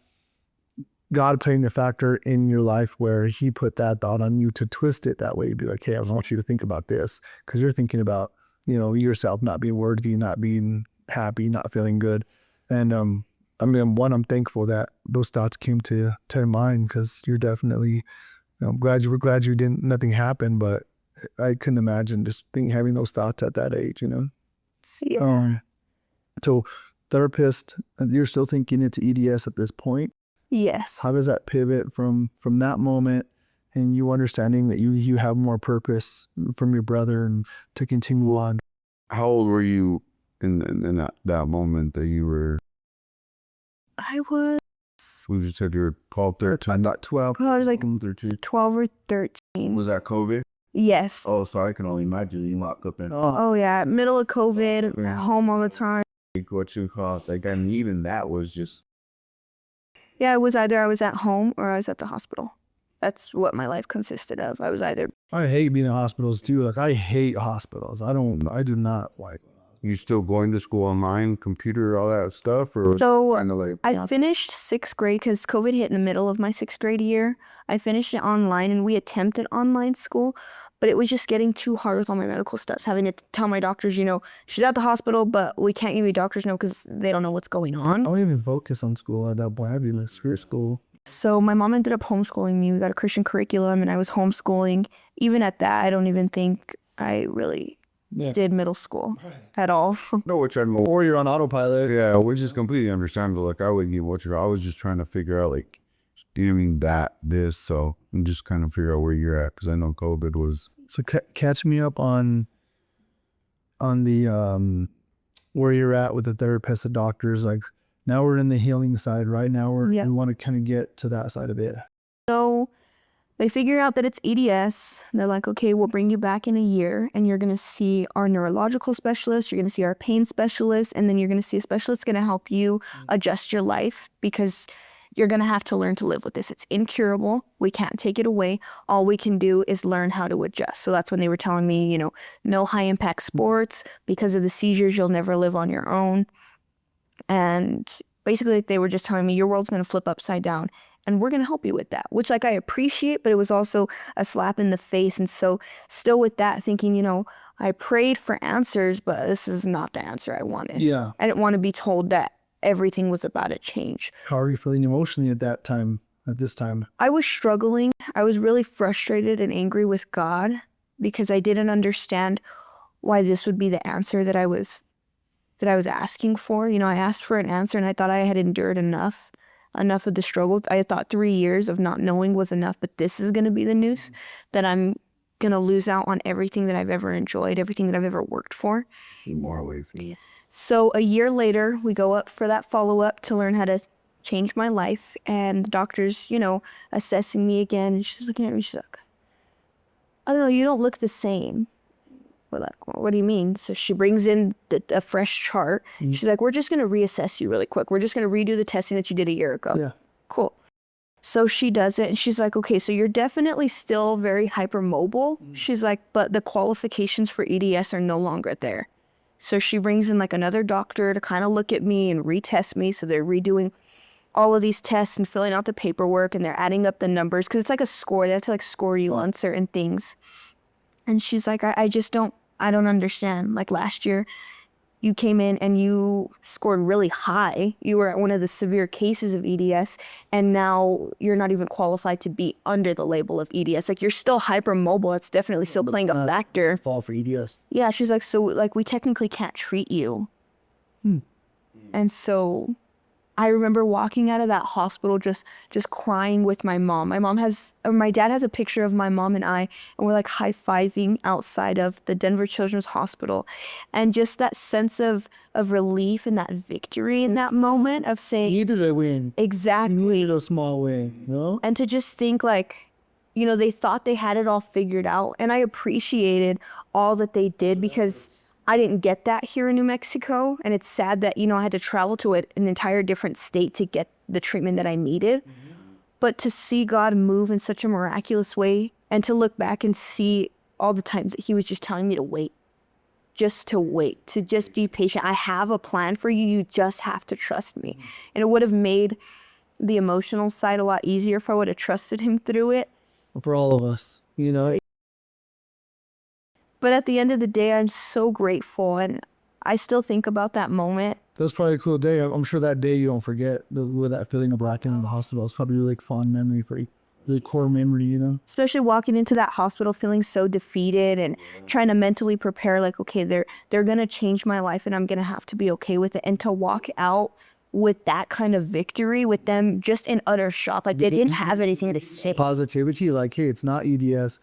God playing the factor in your life where he put that thought on you to twist it that way, be like, hey, I want you to think about this, because you're thinking about, you know, yourself not being worthy, not being happy, not feeling good. And I mean, I'm thankful that those thoughts came to mind, because you're definitely, you know, glad you didn't, nothing happened, but I couldn't imagine just having those thoughts at that age, you know? Yeah. So therapist, you're still thinking into EDS at this point? Yes. How does that pivot from that moment and you understanding that you have more purpose from your brother and to continue on? How old were you in that moment that you were? I was, We just said you were 12, 13. I'm not 12. I was like 13. 12 or 13. Was that COVID? Yes. Oh, so I can only imagine you locked up in Oh yeah, middle of COVID, at home all the time. what you call it. Like, I mean, even that was just. Yeah, it was either I was at home or I was at the hospital. That's what my life consisted of. I was either. I hate being in hospitals too. Like, I hate hospitals. I do not like You still going to school online, computer, all that stuff, or So kind of like I finished 6th grade because COVID hit in the middle of my 6th grade year. I finished it online and we attempted online school, but it was just getting too hard with all my medical stuff. Having to tell my doctors, she's at the hospital, but we can't give you a doctor's note because they don't know what's going on. I don't even focus on school at that point. I'd be like, screw school. So my mom ended up homeschooling me. We got a Christian curriculum and I was homeschooling. Even at that, I don't even think I really did middle school at all. no, which I'm Or you're on autopilot. yeah, which is completely understandable. Like I would give what I was just trying to figure out like, do you mean this? So I'm just kind of figure out where you're at because I know COVID was. So catch me up on the where you're at with the therapist, the doctors. Like now we're in the healing side. Right now we want to kind of get to that side of it. So they figure out that it's EDS. They're like, okay, we'll bring you back in a year and you're going to see our neurological specialist. You're going to see our pain specialist. And then you're going to see a specialist that's going to help you adjust your life because you're going to have to learn to live with this. It's incurable. We can't take it away. All we can do is learn how to adjust. So that's when they were telling me, no high impact sports. Because of the seizures, you'll never live on your own. And basically they were just telling me your world's going to flip upside down. And we're going to help you with that, which I appreciate, but it was also a slap in the face. And so still with that thinking, I prayed for answers, but this is not the answer I wanted. Yeah. I didn't want to be told that everything was about to change. How are you feeling emotionally at this time? I was struggling. I was really frustrated and angry with God because I didn't understand why this would be the answer that I was asking for. I asked for an answer and I thought I had endured enough of the struggles. I thought 3 years of not knowing was enough, but this is going to be the news that I'm going to lose out on everything that I've ever enjoyed, everything that I've ever worked for. More away from Yeah. So a year later, we go up for that follow-up to learn how to change my life. And the doctor's, assessing me again. And she's looking at me, she's like, I don't know, you don't look the same. We're like, well, what do you mean? So she brings in a fresh chart. She's like, we're just going to reassess you really quick. We're just going to redo the testing that you did a year ago. Yeah. Cool. So she does it and she's like, okay, so you're definitely still very hypermobile. She's like, but the qualifications for EDS are no longer there. So she brings in like another doctor to kind of look at me and retest me. So they're redoing all of these tests and filling out the paperwork and they're adding up the numbers because it's like a score. They have to like score you on certain things. And she's like, I don't understand. Like last year, you came in and you scored really high. You were at one of the severe cases of EDS, and now you're not even qualified to be under the label of EDS. Like you're still hypermobile. It's definitely still playing a factor. Fall for EDS. Yeah, she's like, so like we technically can't treat you. And so I remember walking out of that hospital just crying with my mom. My dad has a picture of my mom and I, and we're like high-fiving outside of the Denver Children's Hospital. And just that sense of relief and that victory in that moment of saying, You needed a win. exactly. You needed a small win, And to just think like, they thought they had it all figured out. And I appreciated all that they did because I didn't get that here in New Mexico. And it's sad that, I had to travel to an entire different state to get the treatment that I needed. But to see God move in such a miraculous way and to look back and see all the times that he was just telling me to wait, to just be patient. I have a plan for you. You just have to trust me. And it would have made the emotional side a lot easier if I would have trusted him through it. For all of us, But at the end of the day, I'm so grateful, and I still think about that moment. That was probably a cool day. I'm sure that day you don't forget with that feeling of walking in the hospital. It's probably a really fond memory for you, really core memory, Especially walking into that hospital feeling so defeated and trying to mentally prepare like, okay, they're going to change my life and I'm going to have to be okay with it. And to walk out with that kind of victory, with them just in utter shock, like they didn't have anything to say. Positivity, like, hey, it's not EDS.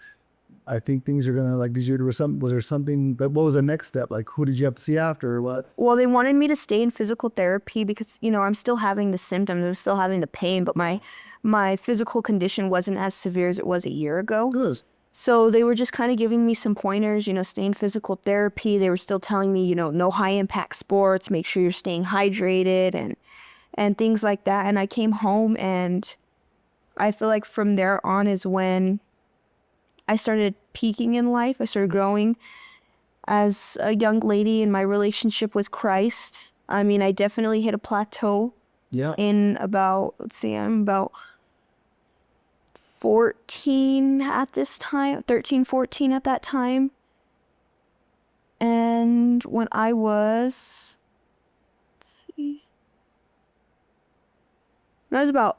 I think things are gonna was there something, what was the next step? Like, who did you have to see after or what? Well, they wanted me to stay in physical therapy because, I'm still having the symptoms, I'm still having the pain, but my physical condition wasn't as severe as it was a year ago. Good. So they were just kind of giving me some pointers, stay in physical therapy. They were still telling me, no high impact sports, make sure you're staying hydrated and things like that. And I came home and I feel like from there on is when I started peaking in life. I started growing. as a young lady in my relationship with Christ, I mean, I definitely hit a plateau Yeah. in about, let's see, I'm about 14 at this time, 13, 14 at that time. And when I was, let's see, when I was about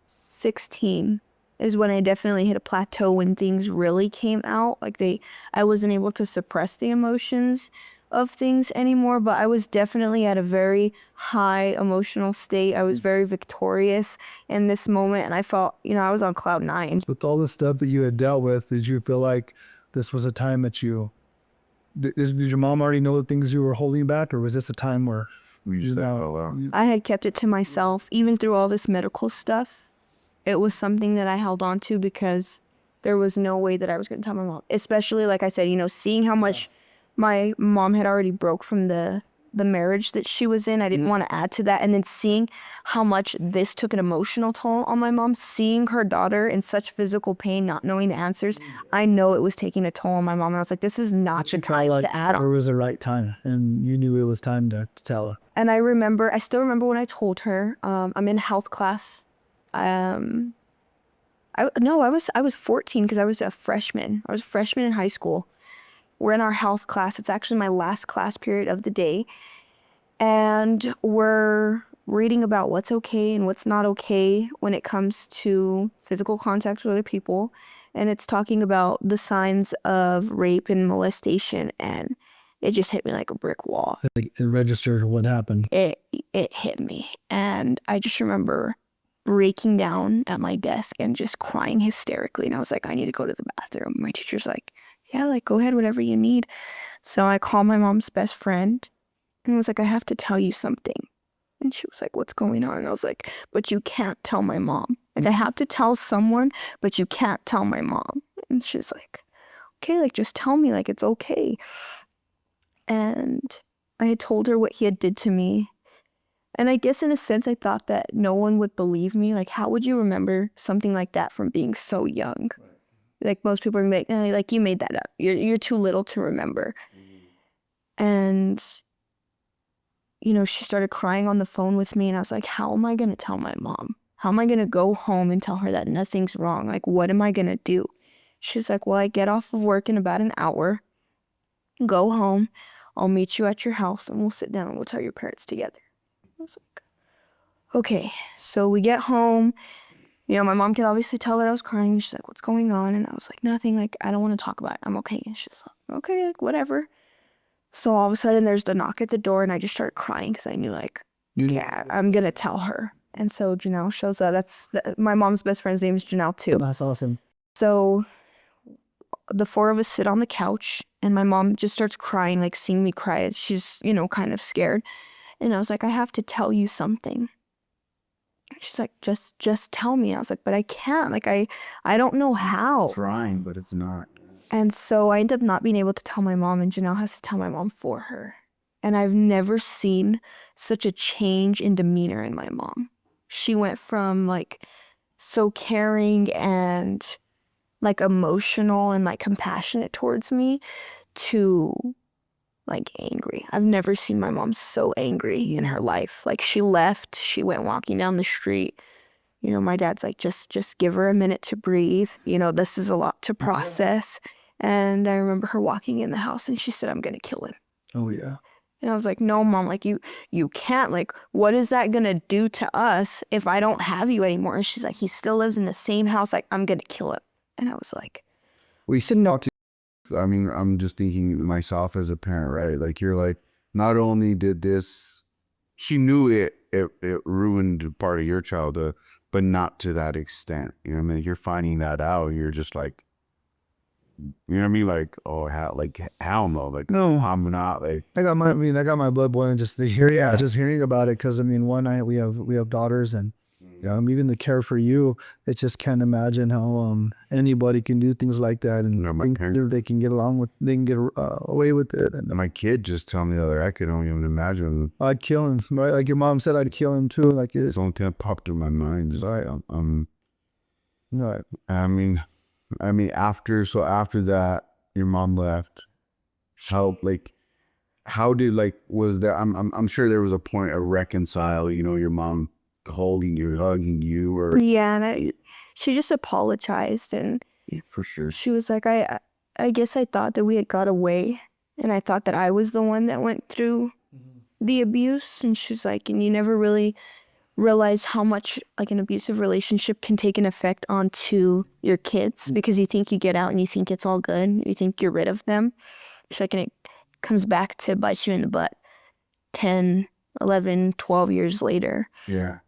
16 is when I definitely hit a plateau when things really came out. Like I wasn't able to suppress the emotions of things anymore, but I was definitely at a very high emotional state. I was very victorious in this moment, and I felt, I was on cloud 9. With all the stuff that you had dealt with, did you feel like this was a time that did your mom already know the things you were holding back, or was this a time where I had kept it to myself, even through all this medical stuff. It was something that I held on to because there was no way that I was going to tell my mom. Especially, like I said, seeing how much my mom had already broke from the marriage that she was in. I didn't want to add to that. And then seeing how much this took an emotional toll on my mom, seeing her daughter in such physical pain, not knowing the answers, I know it was taking a toll on my mom. And I was like, this is not the time to add on. There was the right time, and you knew it was time to tell her. And I still remember when I told her, I'm in health class. I was 14 because I was a freshman. I was a freshman in high school. We're in our health class. It's actually my last class period of the day. And we're reading about what's okay and what's not okay when it comes to physical contact with other people. And it's talking about the signs of rape and molestation. And it just hit me like a brick wall. Like, it registered what happened. It hit me. And I just remember breaking down at my desk and just crying hysterically. And I was like, I need to go to the bathroom. My teacher's like, yeah, like, go ahead, whatever you need. So I called my mom's best friend and was like, I have to tell you something. And she was like, what's going on? And I was like, but you can't tell my mom. Like, I have to tell someone, but you can't tell my mom. And she's like, okay, like, just tell me, like, it's okay. And I had told her what he had did to me. And I guess in a sense, I thought that no one would believe me. Like, how would you remember something like that from being so young? Right. Like, most people are gonna be like, like, you made that up. You're too little to remember. And, she started crying on the phone with me. And I was like, how am I going to tell my mom? How am I going to go home and tell her that nothing's wrong? Like, what am I going to do? She's like, well, I get off of work in about an hour. Go home. I'll meet you at your house and we'll sit down and we'll tell your parents together. I was like, okay. So we get home. My mom could obviously tell that I was crying. She's like, what's going on? And I was like, nothing. Like, I don't want to talk about it. I'm okay. And she's like, okay, like, whatever. So all of a sudden there's the knock at the door and I just started crying because I knew, like, yeah, I'm going to tell her. And so Janelle shows up. My mom's best friend's name is Janelle too. That's awesome. So the four of us sit on the couch and my mom just starts crying, like, seeing me cry. She's, kind of scared. And I was like, I have to tell you something. She's like, just tell me. I was like, but I can't. Like, I don't know how. Trying, but it's not. And so I end up not being able to tell my mom, and Janelle has to tell my mom for her. And I've never seen such a change in demeanor in my mom. She went from, like, so caring and, like, emotional and, like, compassionate towards me to, like, angry. I've never seen my mom so angry in her life. Like, she left, she went walking down the street. My dad's like, just give her a minute to breathe. This is a lot to process. And I remember her walking in the house and she said, I'm going to kill him. Oh, yeah. And I was like, no, Mom, like, you can't. Like, what is that going to do to us if I don't have you anymore? And she's like, he still lives in the same house. Like, I'm going to kill him. And I was like, We should not. I mean, I'm just thinking myself as a parent, right? Like, you're like, not only did this, she knew it ruined part of your childhood, but not to that extent. You know what I mean? You're finding that out. You're just like, you know what I mean? Like, oh, hell no. Like, no, I'm not. Like, I got my blood boiling just to hear, just hearing about it. Because I mean, one night we have daughters, and even the care for you, it just can't imagine how anybody can do things like that, and they can get away with it. And my kid just tell me the other, I could only even imagine. I'd kill him, right? Like your mom said, I'd kill him too. Like it's the only thing that popped through my mind. Is no, I mean, after that, your mom left. How did was there? I'm sure there was a point of reconcile. Your mom holding you, hugging you, or Yeah, and she just apologized, and for sure. she was like, I guess I thought that we had got away, and I thought that I was the one that went through the abuse. And she's like, and you never really realize how much like an abusive relationship can take an effect onto your kids, because you think you get out and you think it's all good, you think you're rid of them. She's like, and it comes back to bite you in the butt 10, 11, 12 years later. Yeah.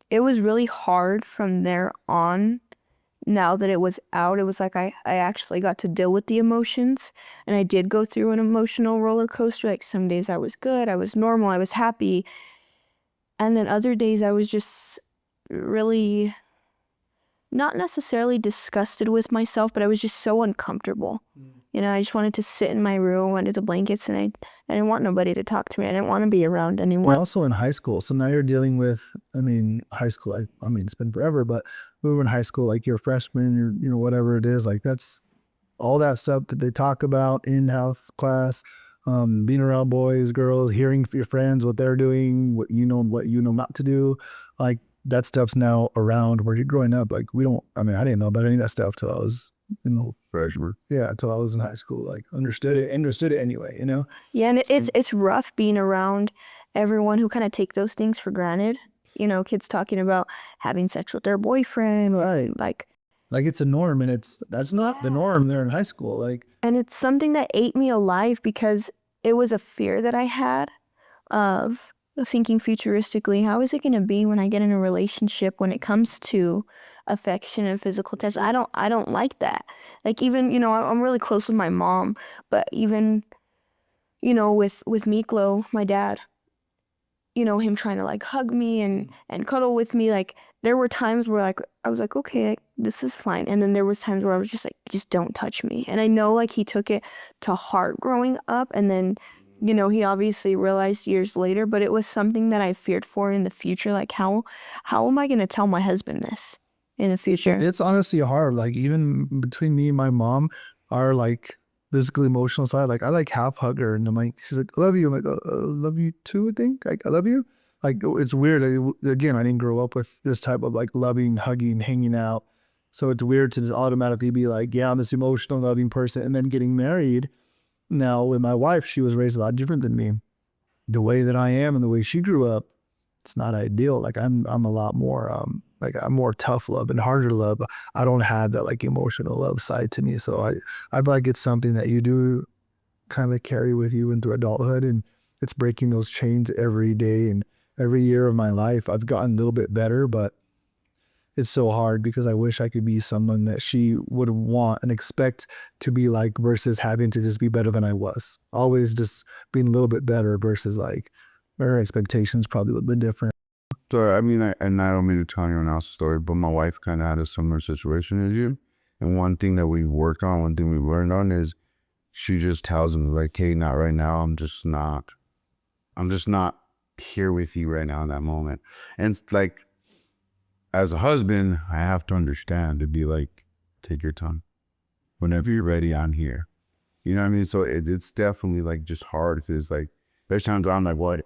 It was really hard from there on. Now that it was out, it was like I actually got to deal with the emotions, and I did go through an emotional roller coaster. Like some days I was good, I was normal, I was happy, and then other days I was just really not necessarily disgusted with myself, but I was just so uncomfortable. I just wanted to sit in my room under the blankets, and I didn't want nobody to talk to me. I didn't want to be around anyone. We're also in high school. So now you're dealing with, high school, it's been forever, but we were in high school, like you're a freshman, you're, whatever it is, like that's all that stuff that they talk about in health class, being around boys, girls, hearing your friends, what they're doing, what you know not to do. Like that stuff's now around where you're growing up. Like I didn't know about any of that stuff till I was, Freshman. yeah, until I was in high school. Like understood it anyway, Yeah, and it's rough being around everyone who kind of take those things for granted. Kids talking about having sex with their boyfriend, Right. like it's a norm, and that's not the norm there in high school. Like, and it's something that ate me alive, because it was a fear that I had of thinking futuristically, how is it going to be when I get in a relationship when it comes to affection and physical touch? I don't like that. Like, even, I'm really close with my mom, but even, with Miklo, my dad, him trying to like hug me and cuddle with me, like there were times where like I was like, okay, this is fine, and then there was times where I was just like, just don't touch me. And I know like he took it to heart growing up, and then he obviously realized years later, but it was something that I feared for in the future. Like how am I going to tell my husband this in the future? it's honestly hard. Like even between me and my mom, our like physical emotional side, like I like half hug her, and I'm like, she's like, I love you. I'm like, love you too, I think. Like, I love you. Like, it's weird. Again, I didn't grow up with this type of like loving, hugging, hanging out. So it's weird to just automatically be like, yeah, I'm this emotional, loving person. And then getting married. Now with my wife, she was raised a lot different than me. The way that I am and the way she grew up, it's not ideal. Like I'm a lot more, I'm more tough love and harder love. I don't have that like emotional love side to me. So I feel like it's something that you do kind of carry with you into adulthood, and it's breaking those chains every day. And every year of my life, I've gotten a little bit better, but it's so hard because I wish I could be someone that she would want and expect to be like, versus having to just be better than I was. Always just being a little bit better versus like her expectations probably a little bit different. So, I don't mean to tell anyone else's story, but my wife kind of had a similar situation as you. And one thing that we worked on, one thing we learned on is she just tells him like, hey, not right now. I'm just not here with you right now in that moment. And it's like, as a husband, I have to understand to be like, take your time. Whenever you're ready, I'm here. You know what I mean? So it's definitely like just hard, because like there's times where I'm like, what?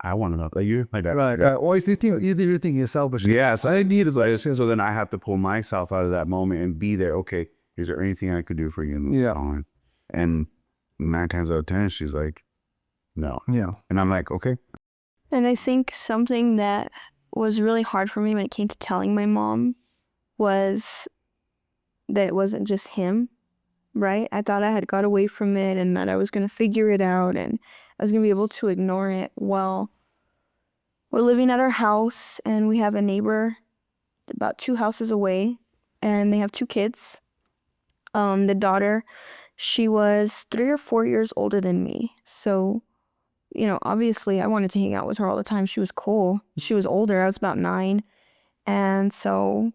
I want to know, like you, like that. Right. Always you think you're thinking selfish. Yes, I need it like so then I have to pull myself out of that moment and be there. Okay, is there anything I could do for you? Yeah. And 9 times out of 10, she's like, no. Yeah. And I'm like, okay. And I think something that was really hard for me when it came to telling my mom was that it wasn't just him, right? I thought I had got away from it and that I was going to figure it out and I was going to be able to ignore it. Well, we're living at our house and we have a neighbor about 2 houses away and they have 2 kids. The daughter, she was 3 or 4 years older than me. So, you know, obviously I wanted to hang out with her all the time. She was cool. She was older. I was about 9. And so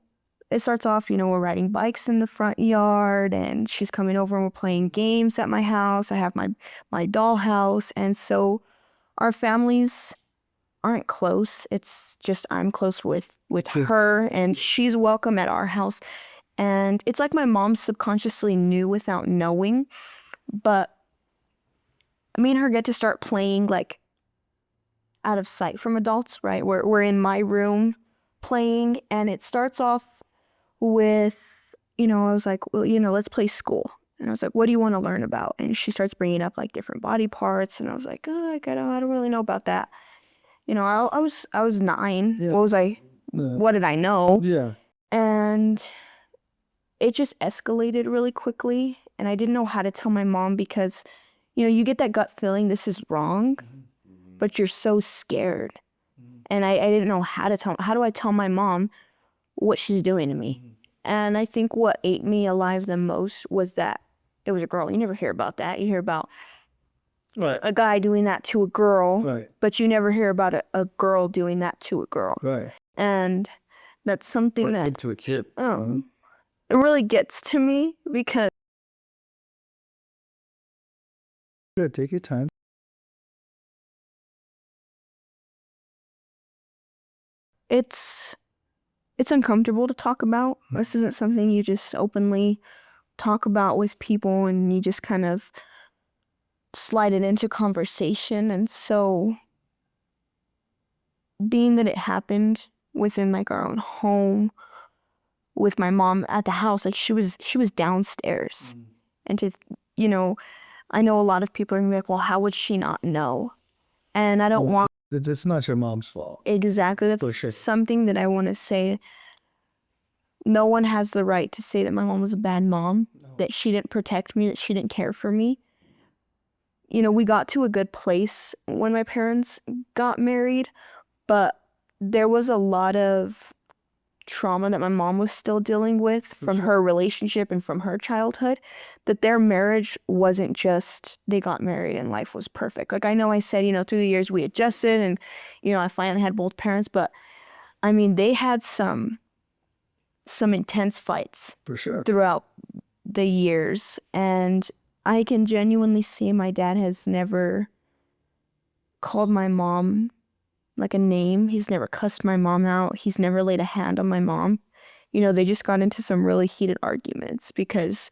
it starts off, you know, we're riding bikes in the front yard and she's coming over and we're playing games at my house. I have my doll house. And so our families aren't close. It's just I'm close with her and she's welcome at our house. And it's like my mom subconsciously knew without knowing. But me and her get to start playing like out of sight from adults, right? We're in my room playing, and it starts off with, I was like, well, let's play school. And I was like, what do you want to learn about? And she starts bringing up like different body parts, and I was like, oh, I don't really know about that. I was 9. Yeah. What was I? Yeah. What did I know? Yeah. And it just escalated really quickly, and I didn't know how to tell my mom because, you get that gut feeling this is wrong, but you're so scared. And I didn't know how to tell. How do I tell my mom what she's doing to me? And I think what ate me alive the most was that it was a girl. You never hear about that. You hear about Right. a guy doing that to a girl, Right. but you never hear about a girl doing that to a girl. Right. And that's something that to a kid. it really gets to me because Good. Take your time. it's uncomfortable to talk about. This isn't something you just openly talk about with people, and you just kind of slide it into conversation. And so being that it happened within like our own home with my mom at the house, like she was downstairs. And I know a lot of people are gonna be like, well, how would she not know? And I don't want It's not your mom's fault. exactly, that's For sure. something that I want to say. No one has the right to say that my mom was a bad mom, that she didn't protect me, that she didn't care for me. We got to a good place when my parents got married, but there was a lot of trauma that my mom was still dealing with from her relationship and from her childhood, that their marriage wasn't just they got married and life was perfect. Like I know I said, through the years we adjusted and, I finally had both parents, but I mean, they had some intense fights For sure. throughout the years, and I can genuinely see my dad has never called my mom like a name. He's never cussed my mom out. He's never laid a hand on my mom. They just got into some really heated arguments because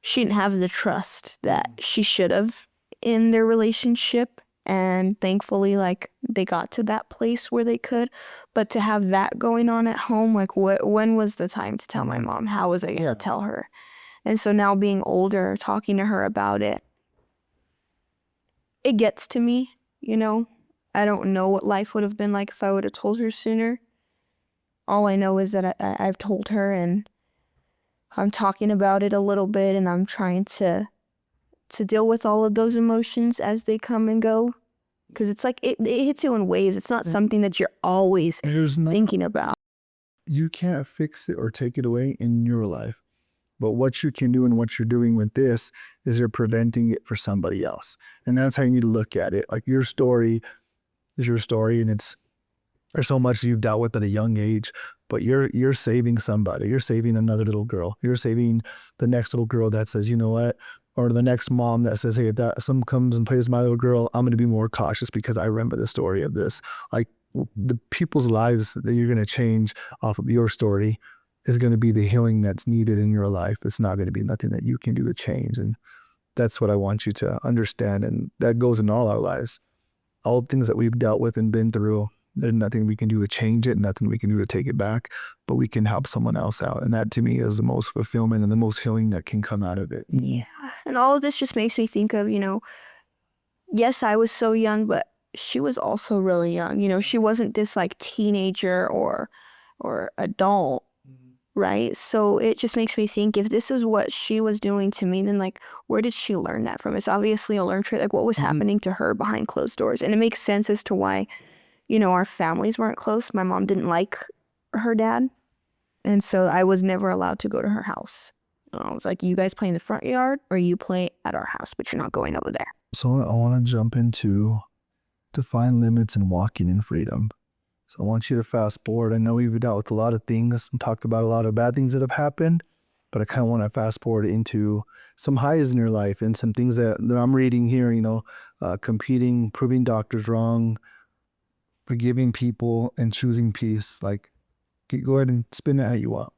she didn't have the trust that she should have in their relationship. And thankfully, like, they got to that place where they could. But to have that going on at home, like, when was the time to tell my mom? How was I going to tell her? And so now being older, talking to her about it, it gets to me, I don't know what life would have been like if I would have told her sooner. All I know is that I've told her, and I'm talking about it a little bit, and I'm trying to deal with all of those emotions as they come and go. Because it's like, it hits you in waves. It's not something that you're always thinking about. You can't fix it or take it away in your life. But what you can do and what you're doing with this is you're preventing it for somebody else. And that's how you need to look at it. Like, your story is your story, and there's so much you've dealt with at a young age, but you're saving somebody. You're saving another little girl. You're saving the next little girl that says, you know what? Or the next mom that says, hey, if that someone comes and plays my little girl, I'm going to be more cautious because I remember the story of this. Like, the people's lives that you're going to change off of your story is going to be the healing that's needed in your life. It's not going to be nothing that you can do to change. And that's what I want you to understand. And that goes in all our lives. All the things that we've dealt with and been through, there's nothing we can do to change it, nothing we can do to take it back, but we can help someone else out. And that, to me, is the most fulfillment and the most healing that can come out of it. Yeah. And all of this just makes me think of, yes, I was so young, but she was also really young. She wasn't this like teenager or adult, right? So it just makes me think, if this is what she was doing to me, then like, where did she learn that from? It's obviously a learned trait. Like, what was happening to her behind closed doors? And it makes sense as to why, our families weren't close. My mom didn't like her dad. And so I was never allowed to go to her house. I was like, you guys play in the front yard or you play at our house, but you're not going over there. So I want to jump into define limits and walking in freedom. So I want you to fast forward. I know we've dealt with a lot of things and talked about a lot of bad things that have happened, but I kind of want to fast forward into some highs in your life and some things that I'm reading here, competing, proving doctors wrong, forgiving people, and choosing peace. Like, go ahead and spin it how you want.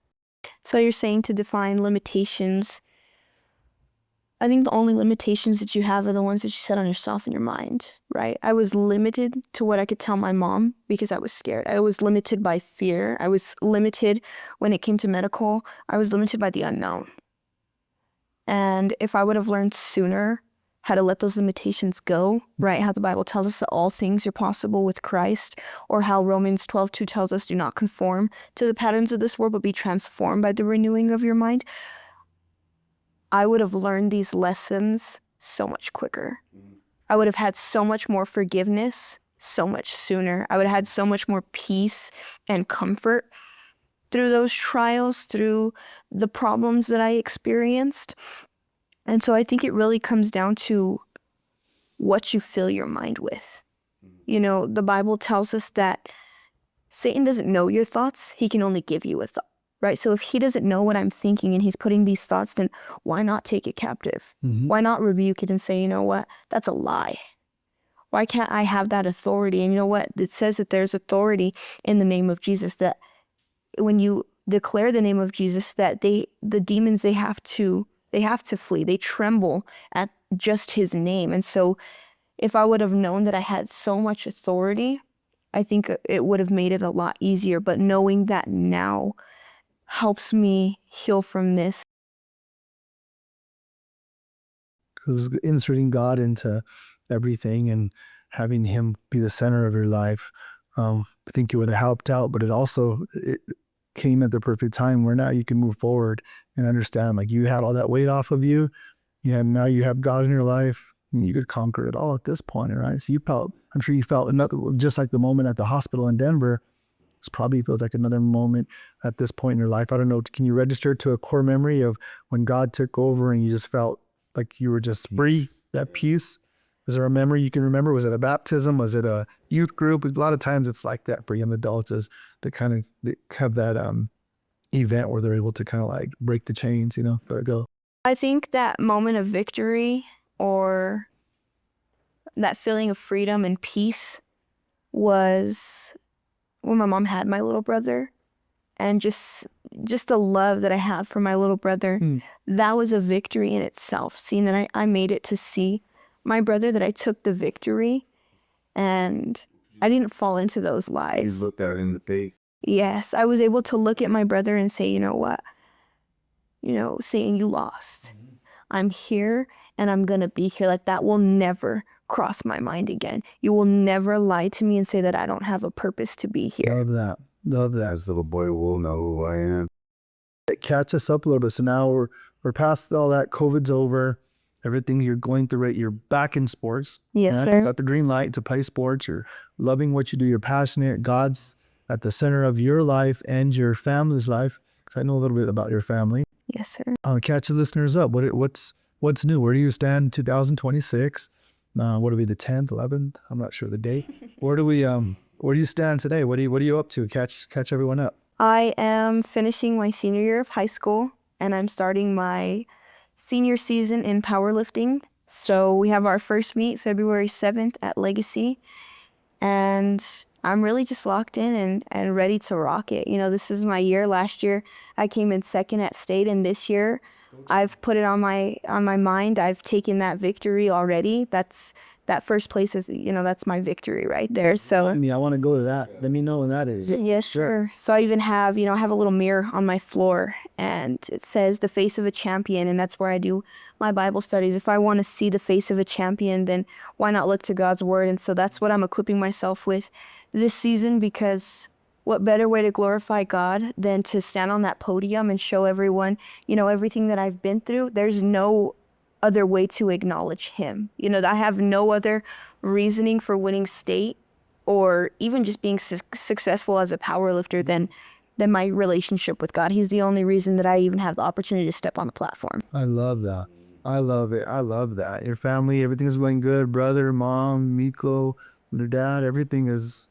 So you're saying to define limitations I think the only limitations that you have are the ones that you set on yourself in your mind, right? I was limited to what I could tell my mom because I was scared. I was limited by fear. I was limited when it came to medical. I was limited by the unknown. And if I would have learned sooner how to let those limitations go, right? How the Bible tells us that all things are possible with Christ, or how Romans 12:2 tells us, do not conform to the patterns of this world, but be transformed by the renewing of your mind. I would have learned these lessons so much quicker. I would have had so much more forgiveness so much sooner. I would have had so much more peace and comfort through those trials, through the problems that I experienced. And so I think it really comes down to what you fill your mind with. You know, the Bible tells us that Satan doesn't know your thoughts. He can only give you a thought, right? So if he doesn't know what I'm thinking and he's putting these thoughts, then why not take it captive? Why not rebuke it and say, you know what, that's a lie. Why can't I have that authority? And you know what? It says that there's authority in the name of Jesus, that when you declare the name of Jesus, that the demons, they have to flee. They tremble at just his name. And so if I would have known that I had so much authority, I think it would have made it a lot easier. But knowing that now helps me heal from this. It was inserting God into everything and having him be the center of your life. I think it would have helped out, but it came at the perfect time where now you can move forward and understand, like, you had all that weight off of you. Now you have God in your life, and you could conquer it all at this point, right? So I'm sure you felt another, just like the moment at the hospital in Denver. It probably feels like another moment at this point in your life. I don't know. Can you register to a core memory of when God took over and you just felt like you were just free, that peace? Is there a memory you can remember? Was it a baptism? Was it a youth group? A lot of times it's like that for young adults, is they have that event where they're able to kind of like break the chains, let it go. I think that moment of victory, or that feeling of freedom and peace, was when my mom had my little brother. And just the love that I have for my little brother, that was a victory in itself. Seeing that I made it to see my brother, that I took the victory and I didn't fall into those lies. You looked at it in the face. Yes, I was able to look at my brother and say, you know what? Saying you lost. I'm here and I'm going to be here. Like, that will never cross my mind again. You will never lie to me and say that I don't have a purpose to be here. Love that. This little boy will know who I am. Catch us up a little bit. So now we're past all that. COVID's over. Everything you're going through it. You're back in sports. Yes, right? sir. You got the green light to play sports. You're loving what you do. You're passionate. God's at the center of your life and your family's life. Because I know a little bit about your family. Yes, sir. Catch the listeners up. What's new? Where do you stand in 2026? What will be the 10th, 11th? I'm not sure the date. Where do you stand today? What are you up to? Catch everyone up. I am finishing my senior year of high school, and I'm starting my senior season in powerlifting. So we have our first meet February 7th at Legacy, and I'm really just locked in and ready to rock it. This is my year. Last year I came in second at state, and this year I've put it on my mind. I've taken that victory already. That first place is, that's my victory right there. So I want to go to that. Let me know when that is. yes, sure. So I even have, I have a little mirror on my floor, and it says the face of a champion, and that's where I do my Bible studies. If I want to see the face of a champion, then why not look to God's word? And so that's what I'm equipping myself with this season, because what better way to glorify God than to stand on that podium and show everyone, everything that I've been through. There's no other way to acknowledge him. I have no other reasoning for winning state or even just being successful as a powerlifter than my relationship with God. He's the only reason that I even have the opportunity to step on the platform. I love that. I love it. I love that. Your family, everything is going good. Brother, mom, Miko, your dad, everything is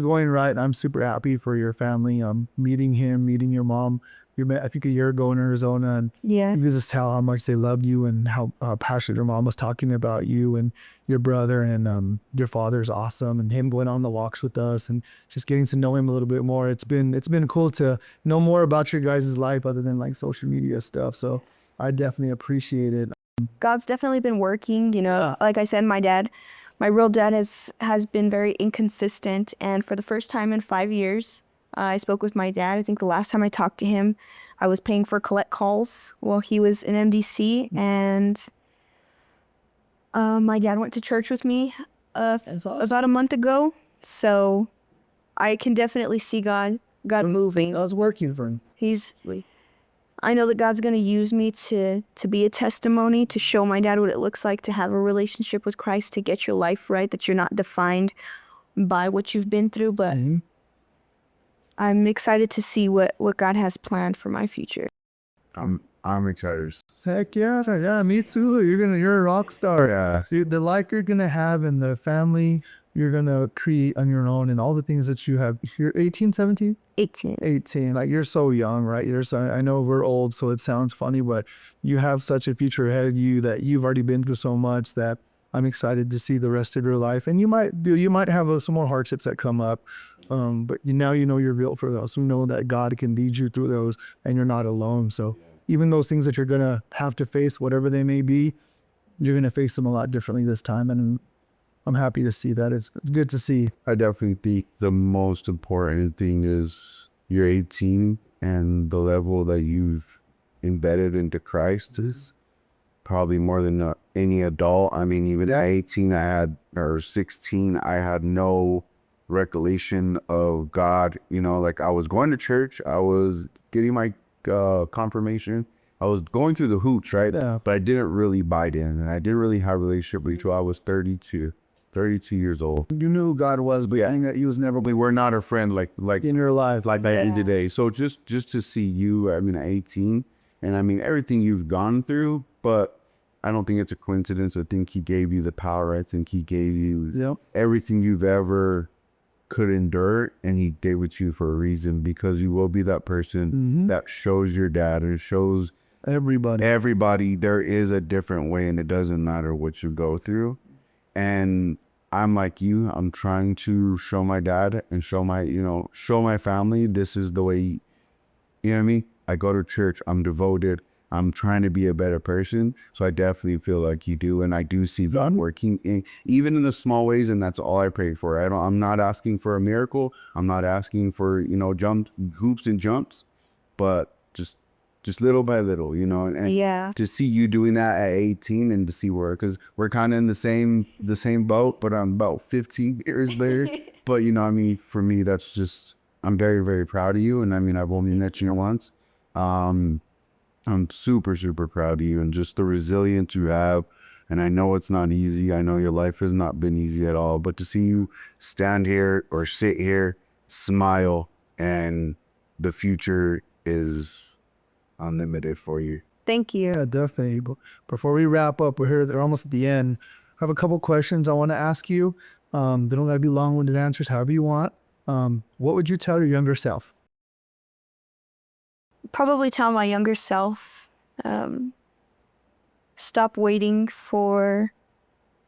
going right. I'm super happy for your family. Meeting him, meeting your mom. We met, I think, a year ago in Arizona, and Yeah. you could just tell how much they loved you and how passionate your mom was talking about you and your brother, and your father's awesome, and him going on the walks with us and just getting to know him a little bit more. It's been cool to know more about your guys' life other than like social media stuff. So I definitely appreciate it. God's definitely been working, you know. Like I said, my real dad has been very inconsistent, and for the first time in 5 years, I spoke with my dad. I think the last time I talked to him, I was paying for collect calls while he was in MDC, and my dad went to church with me about a month ago, so I can definitely see God moving. I was working for him. I know that God's going to use me to be a testimony, to show my dad what it looks like to have a relationship with Christ, to get your life right, that you're not defined by what you've been through. But I'm excited to see what God has planned for my future. I'm excited. Heck yeah, me too. You're a rock star. Yeah. See, the life you're gonna have in the family, you're gonna create on your own, and all the things that you have. You're 18, 17? 18. 18. Like, you're so young, right? I know we're old, so it sounds funny, but you have such a future ahead of you that you've already been through so much that I'm excited to see the rest of your life. And you might have some more hardships that come up, but now you know you're built for those. You know that God can lead you through those, and you're not alone. So even those things that you're gonna have to face, whatever they may be, you're gonna face them a lot differently this time, and I'm happy to see that. It's good to see. I definitely think the most important thing is you're 18 and the level that you've embedded into Christ is probably more than any adult. I mean, even at 18, or 16, I had no recollection of God. You know, like, I was going to church, I was getting my confirmation, I was going through the hoops, right? Yeah. But I didn't really bite in, and I didn't really have a relationship with you till I was 32 years old. You knew who God was, but he was never We were not a friend like in your life. like I am today. So just to see you, I mean, at 18, and I mean everything you've gone through, but I don't think it's a coincidence. I think he gave you the power. I think he gave you everything you've ever could endure, and he gave it to you for a reason, because you will be that person that shows your dad and shows everybody there is a different way, and it doesn't matter what you go through. And I'm like you, I'm trying to show my dad and show my family, this is the way, you know what I mean? I go to church, I'm devoted, I'm trying to be a better person. So I definitely feel like you do. And I do see that working even in the small ways. And that's all I pray for. I'm not asking for a miracle. I'm not asking for, hoops and jumps, but just little by little, and to see you doing that at 18, and to see because we're kind of in the same boat, but I'm about 15 years there. But, I mean, for me, that's just, I'm very, very proud of you. And I mean, I've only met you once. I'm super, super proud of you, and just the resilience you have. And I know it's not easy. I know your life has not been easy at all, but to see you stand here or sit here, smile, and the future is unlimited for you. Thank you. Yeah, definitely. But before we wrap up, they're almost at the end. I have a couple questions I want to ask you. They don't gotta be long-winded answers, however you want. What would you tell your younger self? Probably tell my younger self, stop waiting for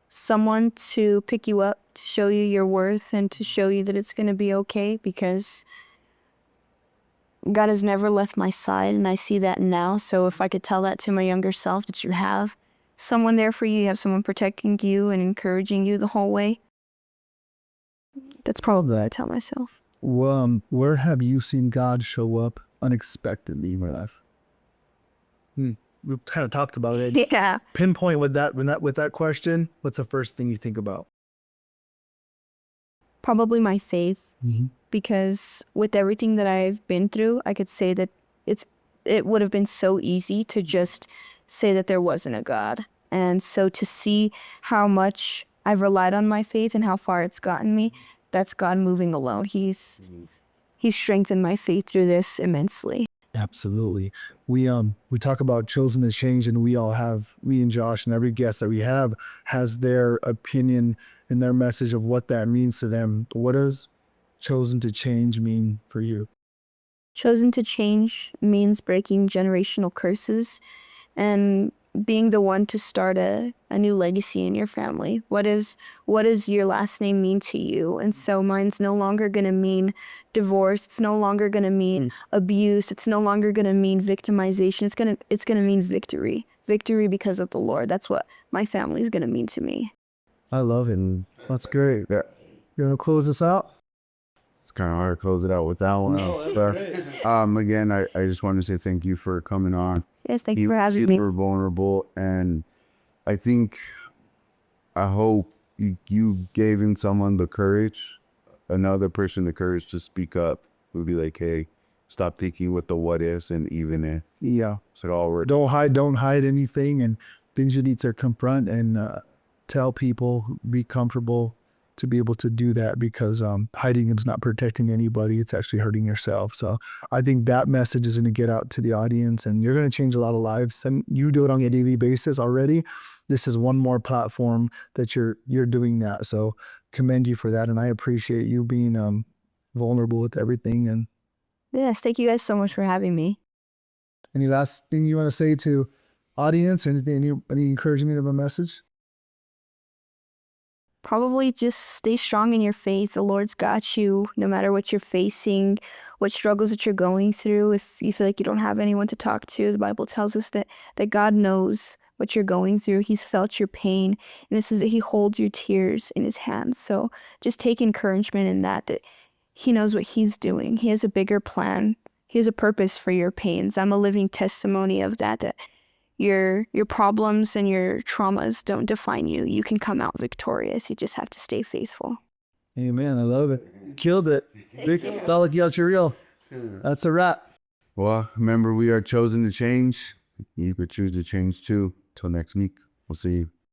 someone to pick you up, to show you your worth, and to show you that it's going to be okay, because God has never left my side, and I see that now. So if I could tell that to my younger self, that you have someone there for you, you have someone protecting you and encouraging you the whole way, that's probably what I tell myself. Where have you seen God show up unexpectedly in your life? We kind of talked about it. Yeah. Pinpoint with that question. What's the first thing you think about? Probably my faith, because with everything that I've been through, I could say that it would have been so easy to just say that there wasn't a God. And so to see how much I've relied on my faith and how far it's gotten me, that's God moving alone. He's strengthened my faith through this immensely. Absolutely. We talk about chosen to change, and we and Josh and every guest that we have has their opinion and their message of what that means to them. What does chosen to change mean for you? Chosen to change means breaking generational curses and being the one to start a new legacy in your family. What does your last name mean to you? And so mine's no longer going to mean divorce. It's no longer going to mean abuse. It's no longer going to mean victimization. It's going to mean victory. Victory because of the Lord. That's what my family is going to mean to me. I love it. That's great. Yeah. You want to close this out? It's kind of hard to close it out with that one. But, again, I just want to say thank you for coming on. Yes, thank you for having me. You were vulnerable, and I hope you gave in someone the courage, another person the courage to speak up. Would be like, hey, stop thinking with the what ifs and even if. Yeah. It's like all we're Don't hide anything, and things you need to confront and tell people, be comfortable to be able to do that, because hiding is not protecting anybody. It's actually hurting yourself. So I think that message is going to get out to the audience, and you're going to change a lot of lives. And you do it on a daily basis already. This is one more platform that you're doing that. So commend you for that. And I appreciate you being vulnerable with everything. And Yes, thank you guys so much for having me. any last thing you want to say to audience? Anything, any encouragement of a message? Probably just stay strong in your faith. The Lord's got you no matter what you're facing, what struggles that you're going through. If you feel like you don't have anyone to talk to, the Bible tells us that God knows what you're going through. He's felt your pain, and it says that he holds your tears in his hands. So just take encouragement in that he knows what he's doing. He has a bigger plan. He has a purpose for your pains. I'm a living testimony of that your problems and your traumas don't define you. You can come out victorious. You just have to stay faithful. Amen. I love it. Killed it. Felt like you out your reel. That's a wrap. Well, remember, we are chosen to change. You could choose to change too. Till next week. We'll see you.